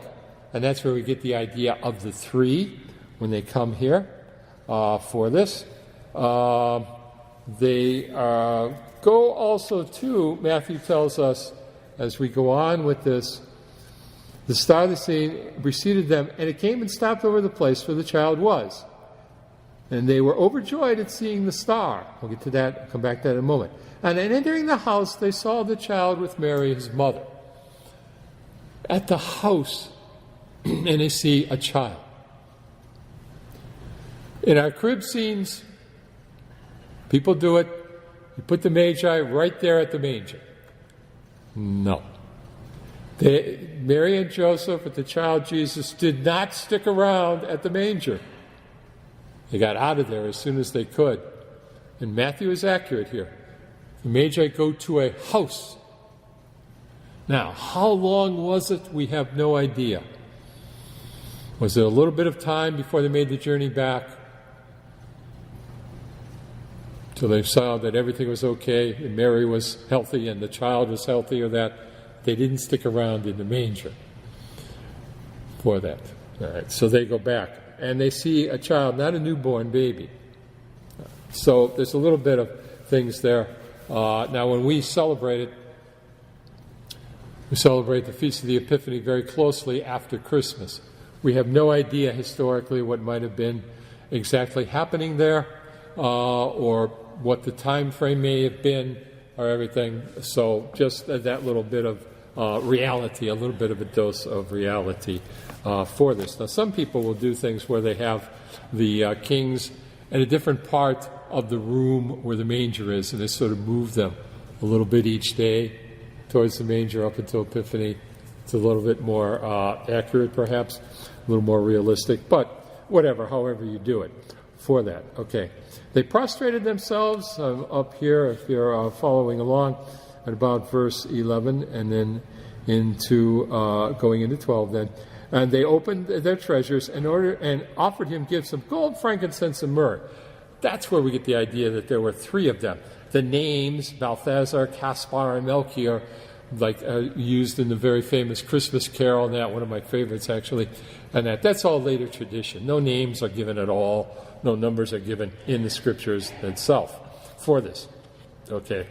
and that's where we get the idea of the three when they come here for this. They go also to, Matthew tells us, as we go on with this, the star of the scene preceded them, and it came and stopped over the place where the child was. And they were overjoyed at seeing the star. We'll get to that, come back to that in a moment. And then entering the house, they saw the child with Mary, his mother. At the house, and they see a child. In our crib scenes, people do it. You put the Magi right there at the manger. No. Mary and Joseph with the child Jesus did not stick around at the manger. They got out of there as soon as they could. And Matthew is accurate here. The Magi go to a house. Now, how long was it? We have no idea. Was it a little bit of time before they made the journey back? Till they saw that everything was okay, and Mary was healthy, and the child was healthy, or that they didn't stick around in the manger for that. All right, so they go back, and they see a child, not a newborn baby. So there's a little bit of things there. Now, when we celebrate the Feast of the Epiphany very closely after Christmas. We have no idea historically what might have been exactly happening there, or what the time frame may have been, or everything. So just that little bit of reality, a little bit of a dose of reality for this. Now, some people will do things where they have the kings at a different part of the room where the manger is, and they sort of move them a little bit each day towards the manger up until Epiphany. It's a little bit more accurate, perhaps, a little more realistic, but whatever, however you do it for that. Okay. They prostrated themselves up here, if you're following along, at about verse 11, and then into going into 12 then. And they opened their treasures and offered him gifts of gold, frankincense, and myrrh. That's where we get the idea that there were three of them. The names, Balthazar, Caspar, and Melchior, used in the very famous Christmas carol, and one of my favorites actually, and that's all later tradition. No names are given at all, no numbers are given in the scriptures itself for this. Okay.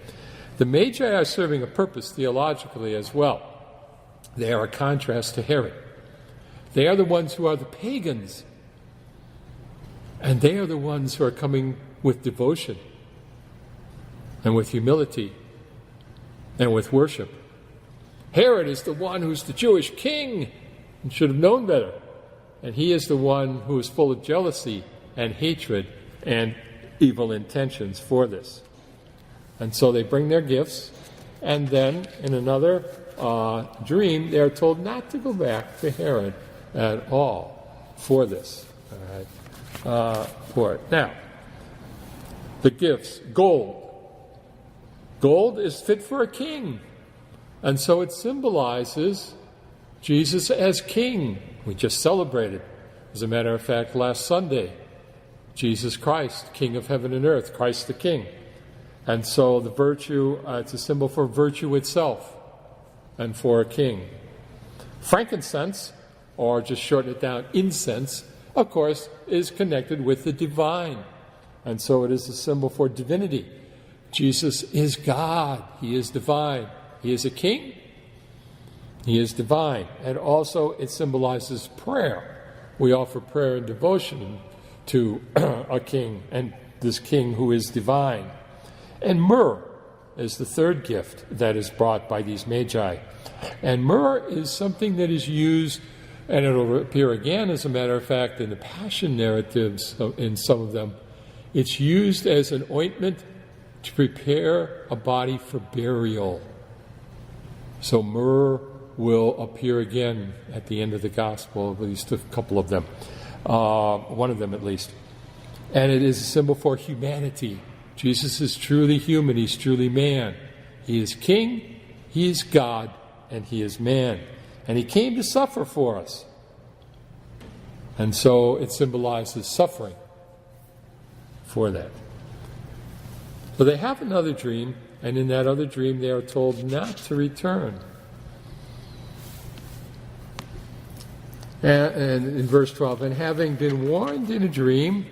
The Magi are serving a purpose theologically as well. They are a contrast to Herod. They are the ones who are the pagans, and they are the ones who are coming with devotion and with humility and with worship. Herod is the one who's the Jewish king and should have known better. And he is the one who is full of jealousy and hatred and evil intentions for this. And so they bring their gifts, and then in another dream, they are told not to go back to Herod at all for this. All right. For it. Now, the gifts. Gold. Gold is fit for a king. And so it symbolizes Jesus as king. We just celebrated, as a matter of fact, last Sunday, Jesus Christ, King of heaven and earth, Christ the King. And so the virtue, it's a symbol for virtue itself and for a king. Frankincense, or just shorten it down, incense, of course, is connected with the divine. And so it is a symbol for divinity. Jesus is God. He is divine. He is a king. He is divine. And also it symbolizes prayer. We offer prayer and devotion to a king, and this king who is divine. And myrrh is the third gift that is brought by these magi. And myrrh is something that is used, and it will appear again, as a matter of fact, in the Passion narratives, in some of them. It's used as an ointment to prepare a body for burial. So myrrh will appear again at the end of the gospel, at least a couple of them, one of them at least. And it is a symbol for humanity. Jesus is truly human, he's truly man. He is king, he is God, and he is man. And he came to suffer for us. And so it symbolizes suffering for that. So they have another dream, and in that other dream they are told not to return. And in verse 12, and having been warned in a dream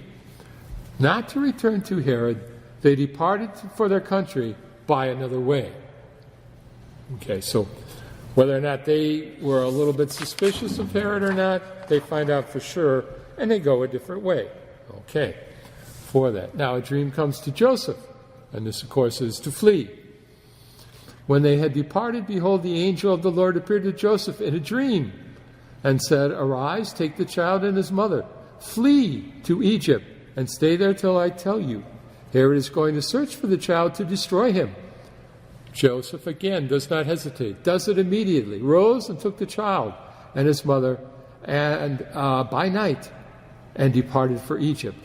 not to return to Herod, they departed for their country by another way. Okay, so whether or not they were a little bit suspicious of Herod or not, they find out for sure, and they go a different way. Okay, for that. Now a dream comes to Joseph, and this, of course, is to flee. When they had departed, behold, the angel of the Lord appeared to Joseph in a dream, and said, Arise, take the child and his mother, flee to Egypt, and stay there till I tell you. Herod is going to search for the child to destroy him. Joseph again does not hesitate, does it immediately, rose and took the child and his mother and by night and departed for Egypt.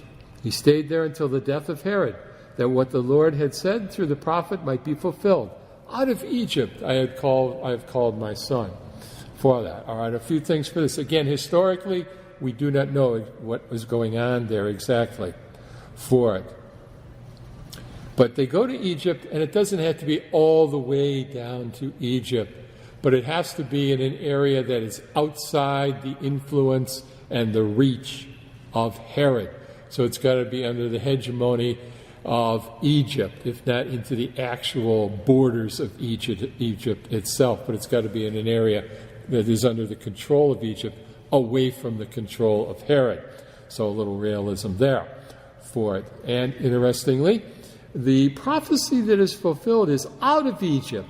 He stayed there until the death of Herod, that what the Lord had said through the prophet might be fulfilled. Out of Egypt I have called my son. For that. All right, a few things for this. Again, historically, we do not know what was going on there exactly for it. But they go to Egypt, and it doesn't have to be all the way down to Egypt, but it has to be in an area that is outside the influence and the reach of Herod. So it's got to be under the hegemony of Egypt, if not into the actual borders of Egypt itself, but it's got to be in an area that is under the control of Egypt, away from the control of Herod. So a little realism there for it. And interestingly, the prophecy that is fulfilled is out of Egypt.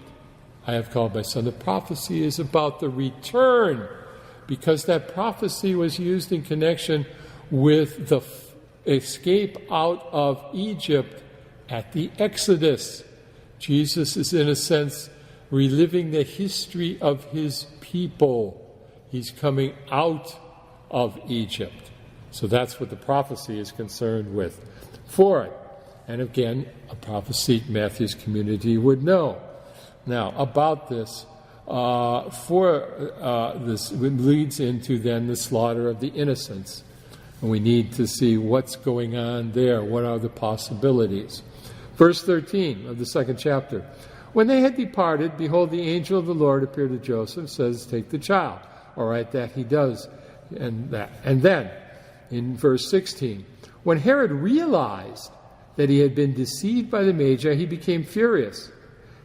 I have called my son. The prophecy is about the return, because that prophecy was used in connection with the escape out of Egypt at the Exodus. Jesus is, in a sense, reliving the history of his people. He's coming out of Egypt. So that's what the prophecy is concerned with for it. And again, a prophecy Matthew's community would know. Now, about this, this leads into then the slaughter of the innocents. And we need to see what's going on there. What are the possibilities? Verse 13 of the second chapter. When they had departed, behold, the angel of the Lord appeared to Joseph, says, take the child. All right, that he does. And then, in verse 16, when Herod realized that he had been deceived by the Magi, he became furious.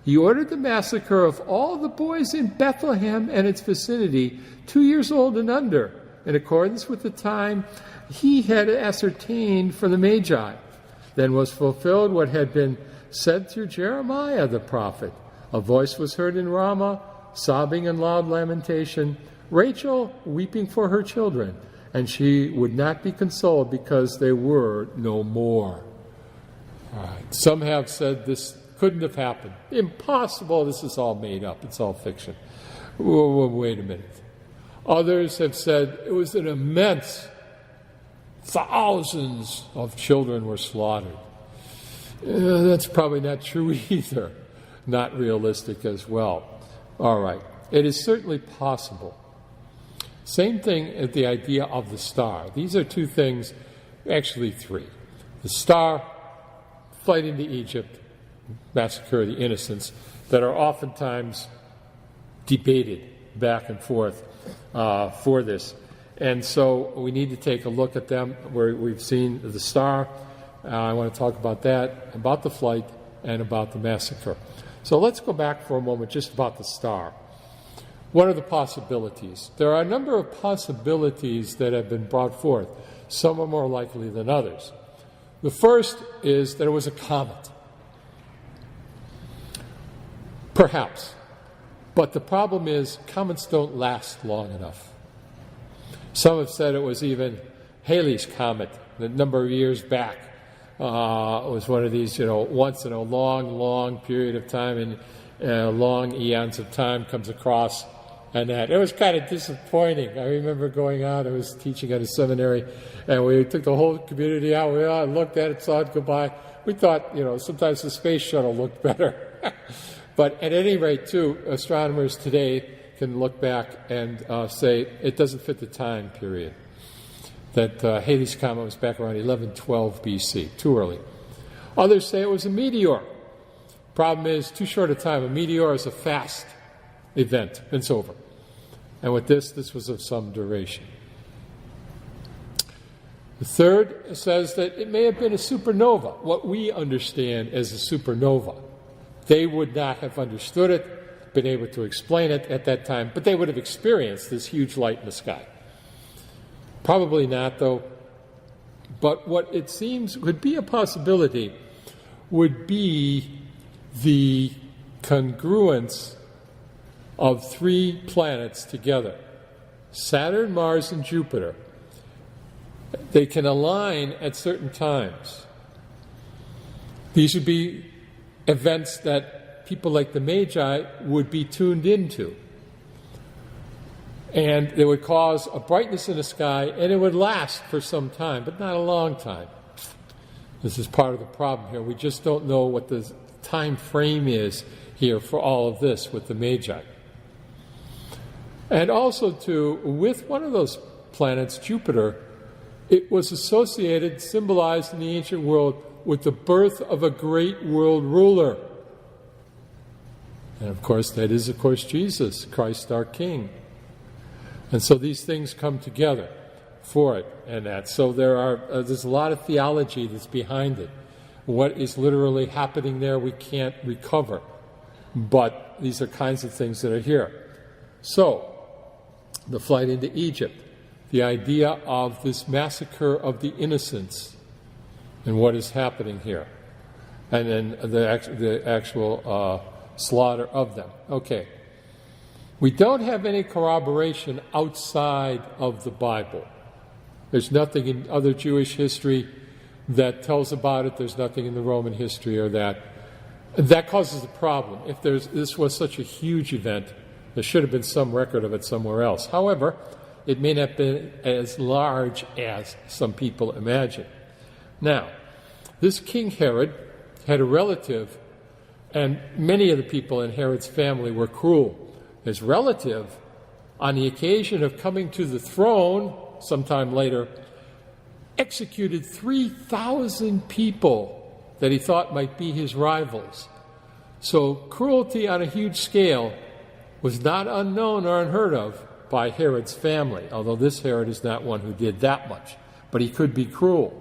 He ordered the massacre of all the boys in Bethlehem and its vicinity, 2 years old and under, in accordance with the time he had ascertained from the Magi. Then was fulfilled what had been said through Jeremiah the prophet. A voice was heard in Ramah, sobbing and loud lamentation, Rachel weeping for her children, and she would not be consoled because they were no more. All right. Some have said this couldn't have happened. Impossible. This is all made up. It's all fiction. Wait a minute. Others have said it was an immense, thousands of children were slaughtered. That's probably not true either. Not realistic as well. All right. It is certainly possible. Same thing at the idea of the star. These are two things, actually three. The star, flight into Egypt, massacre of the innocents, that are oftentimes debated back and forth for this. And so we need to take a look at them where we've seen the star. I want to talk about that, about the flight, and about the massacre. So let's go back for a moment just about the star. What are the possibilities? There are a number of possibilities that have been brought forth. Some are more likely than others. The first is that it was a comet. Perhaps. But the problem is comets don't last long enough. Some have said it was even Halley's Comet, a number of years back. It was one of these, once in a long, long period of time, and long eons of time comes across. And that. It was kind of disappointing. I remember going out, I was teaching at a seminary, and we took the whole community out. We all looked at it, saw it go by. We thought, sometimes the space shuttle looked better. But at any rate, too, astronomers today can look back and say it doesn't fit the time period. That Halley's Comet was back around 1112 BC, too early. Others say it was a meteor. Problem is, too short a time. A meteor is a fast event. It's over. And with this was of some duration. The third says that it may have been a supernova, what we understand as a supernova. They would not have understood it, been able to explain it at that time, but they would have experienced this huge light in the sky. Probably not, though. But what it seems would be a possibility would be the congruence of three planets together, Saturn, Mars, and Jupiter. They can align at certain times. These would be events that people like the Magi would be tuned into. And they would cause a brightness in the sky, and it would last for some time, but not a long time. This is part of the problem here. We just don't know what the time frame is here for all of this with the Magi. And also, too, with one of those planets, Jupiter, it was associated, symbolized in the ancient world, with the birth of a great world ruler. And, of course, that is, Jesus, Christ our King. And so these things come together for it and that. So there's a lot of theology that's behind it. What is literally happening there we can't recover. But these are kinds of things that are here. So, the flight into Egypt, the idea of this massacre of the innocents and what is happening here, and then the actual slaughter of them. Okay. We don't have any corroboration outside of the Bible. There's nothing in other Jewish history that tells about it. There's nothing in the Roman history or that. That causes a problem. If this was such a huge event, there should have been some record of it somewhere else. However, it may not have been as large as some people imagine. Now, this King Herod had a relative, and many of the people in Herod's family were cruel. his relative, on the occasion of coming to the throne sometime later, executed 3,000 people that he thought might be his rivals. So cruelty on a huge scale was not unknown or unheard of by Herod's family, although this Herod is not one who did that much, but he could be cruel.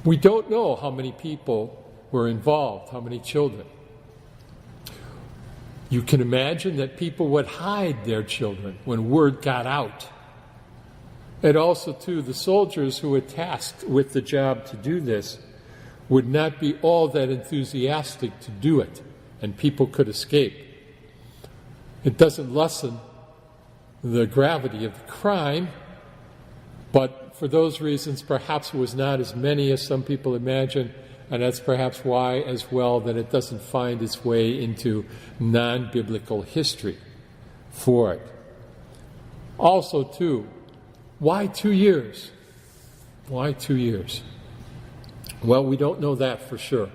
We don't know how many people were involved, how many children. You can imagine that people would hide their children when word got out. And also, too, the soldiers who were tasked with the job to do this would not be all that enthusiastic to do it, and people could escape. It doesn't lessen the gravity of the crime, but for those reasons, perhaps it was not as many as some people imagine, and that's perhaps why, as well, that it doesn't find its way into non-biblical history for it. Also, too, why 2 years? Why 2 years? Well, we don't know that for sure.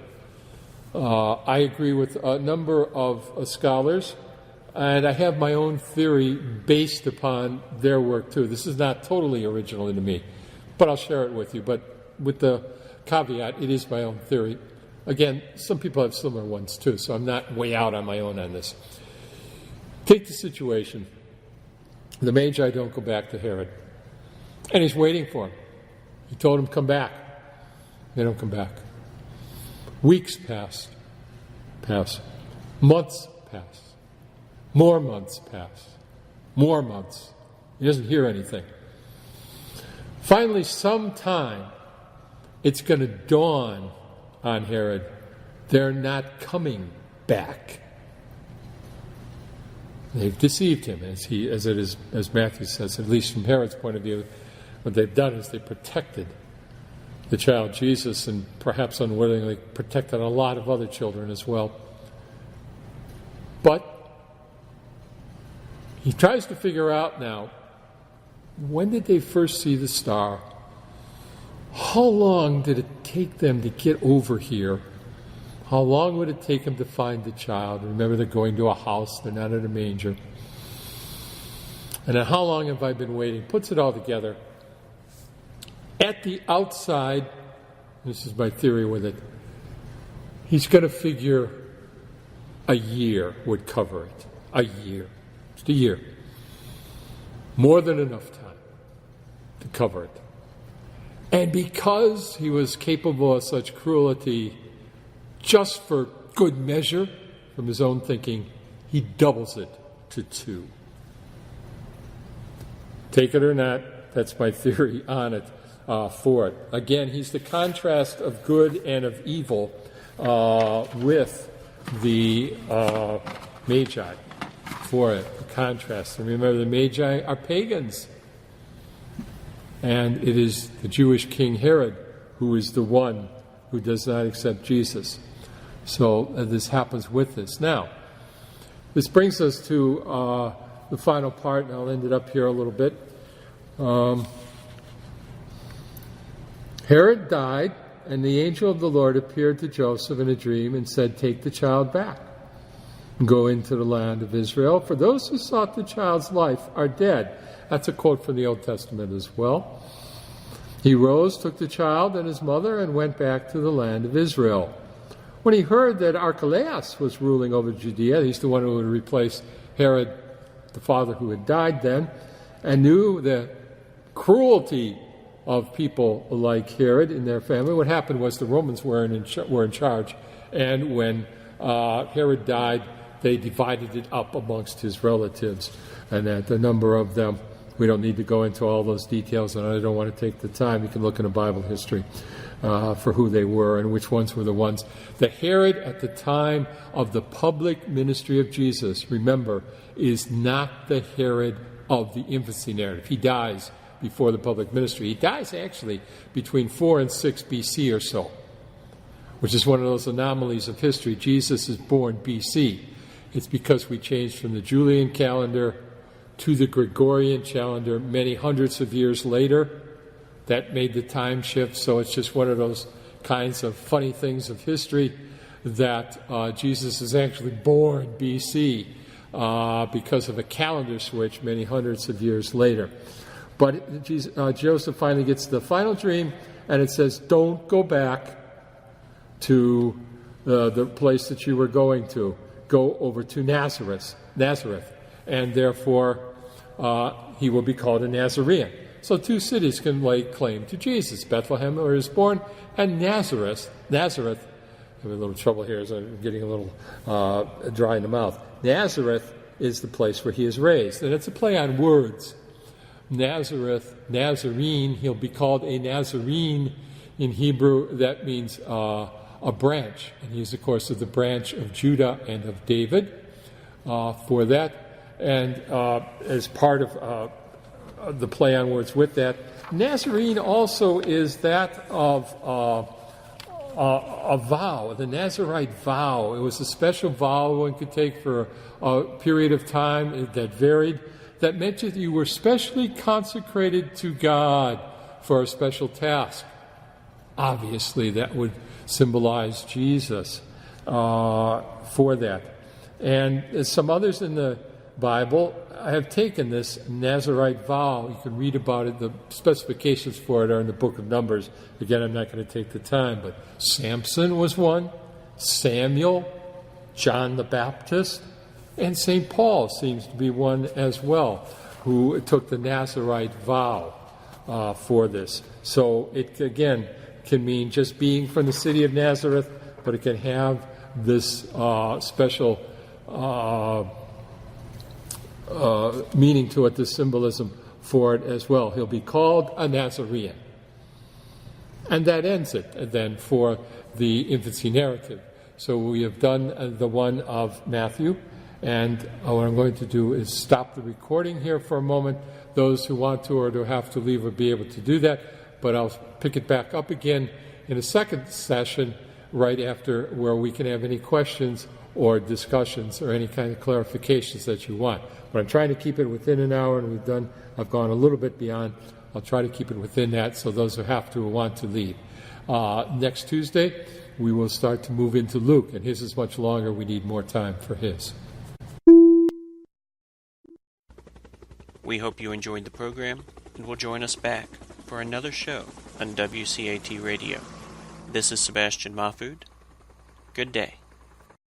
I agree with a number of scholars, and I have my own theory based upon their work, too. This is not totally original to me, but I'll share it with you. But with the caveat, it is my own theory. Again, some people have similar ones, too, so I'm not way out on my own on this. Take the situation. The Magi don't go back to Herod, and he's waiting for him. He told him, come back. They don't come back. Weeks pass. Months pass. More months pass. More months. He doesn't hear anything. Finally, sometime, it's going to dawn on Herod, they're not coming back. They've deceived him, as Matthew says, at least from Herod's point of view. What they've done is they protected the child Jesus, and perhaps unwittingly protected a lot of other children as well. But he tries to figure out now, when did they first see the star? How long did it take them to get over here? How long would it take them to find the child? Remember, they're going to a house, they're not at a manger. And then how long have I been waiting? Puts it all together. At the outside, this is my theory with it, he's going to figure a year would cover it. A year. Just a year. More than enough time to cover it. And because he was capable of such cruelty, just for good measure, from his own thinking, he doubles it to 2. Take it or not, that's my theory on it. For it. Again, he's the contrast of good and of evil with the Magi for it, the contrast. And remember, the Magi are pagans. And it is the Jewish King Herod who is the one who does not accept Jesus. So this happens with this. Now, this brings us to the final part, and I'll end it up here a little bit. Herod died, and the angel of the Lord appeared to Joseph in a dream and said, take the child back and go into the land of Israel, for those who sought the child's life are dead. That's a quote from the Old Testament as well. He rose, took the child and his mother, and went back to the land of Israel. When he heard that Archelaus was ruling over Judea, he's the one who would replace Herod, the father who had died then, and knew the cruelty of people like Herod in their family. What happened was the Romans were in charge, and when Herod died, they divided it up amongst his relatives, and that the number of them, we don't need to go into all those details, and I don't want to take the time. You can look in the Bible history for who they were and which ones were the ones. The Herod at the time of the public ministry of Jesus, remember, is not the Herod of the infancy narrative. He dies before the public ministry. He dies actually between 4 and 6 BC or so, which is one of those anomalies of history. Jesus is born BC. It's because we changed from the Julian calendar to the Gregorian calendar many hundreds of years later. That made the time shift, so it's just one of those kinds of funny things of history. that Jesus is actually born BC because of a calendar switch many hundreds of years later. But Joseph finally gets the final dream, and it says, don't go back to the place that you were going to. Go over to Nazareth, and therefore he will be called a Nazarene. So two cities can lay claim to Jesus, Bethlehem where he was born, and Nazareth. I'm having a little trouble here as I'm getting a little dry in the mouth. Nazareth is the place where he is raised, and it's a play on words. Nazareth, Nazarene, he'll be called a Nazarene in Hebrew. That means a branch, and he's of course of the branch of Judah and of David for that. And as part of the play on words with that, Nazarene also is that of a vow, the Nazarite vow. It was a special vow one could take for a period of time that varied, that meant that you were specially consecrated to God for a special task. Obviously, that would symbolize Jesus for that. And some others in the Bible have taken this Nazarite vow. You can read about it. The specifications for it are in the book of Numbers. Again, I'm not going to take the time, but Samson was one, Samuel, John the Baptist, and St. Paul seems to be one as well, who took the Nazarite vow for this. So it, again, can mean just being from the city of Nazareth, but it can have this special meaning to it, this symbolism for it as well. He'll be called a Nazarene. And that ends it then for the infancy narrative. So we have done the one of Matthew, and what I'm going to do is stop the recording here for a moment. Those who want to or who have to leave will be able to do that, but I'll pick it back up again in a second session right after, where we can have any questions or discussions or any kind of clarifications that you want. But I'm trying to keep it within an hour, and I've gone a little bit beyond. I'll try to keep it within that, so those who have to or want to leave. Next Tuesday, we will start to move into Luke, and his is much longer. We need more time for his. We hope you enjoyed the program and will join us back for another show on WCAT Radio. This is Sebastian Mahfood. Good day.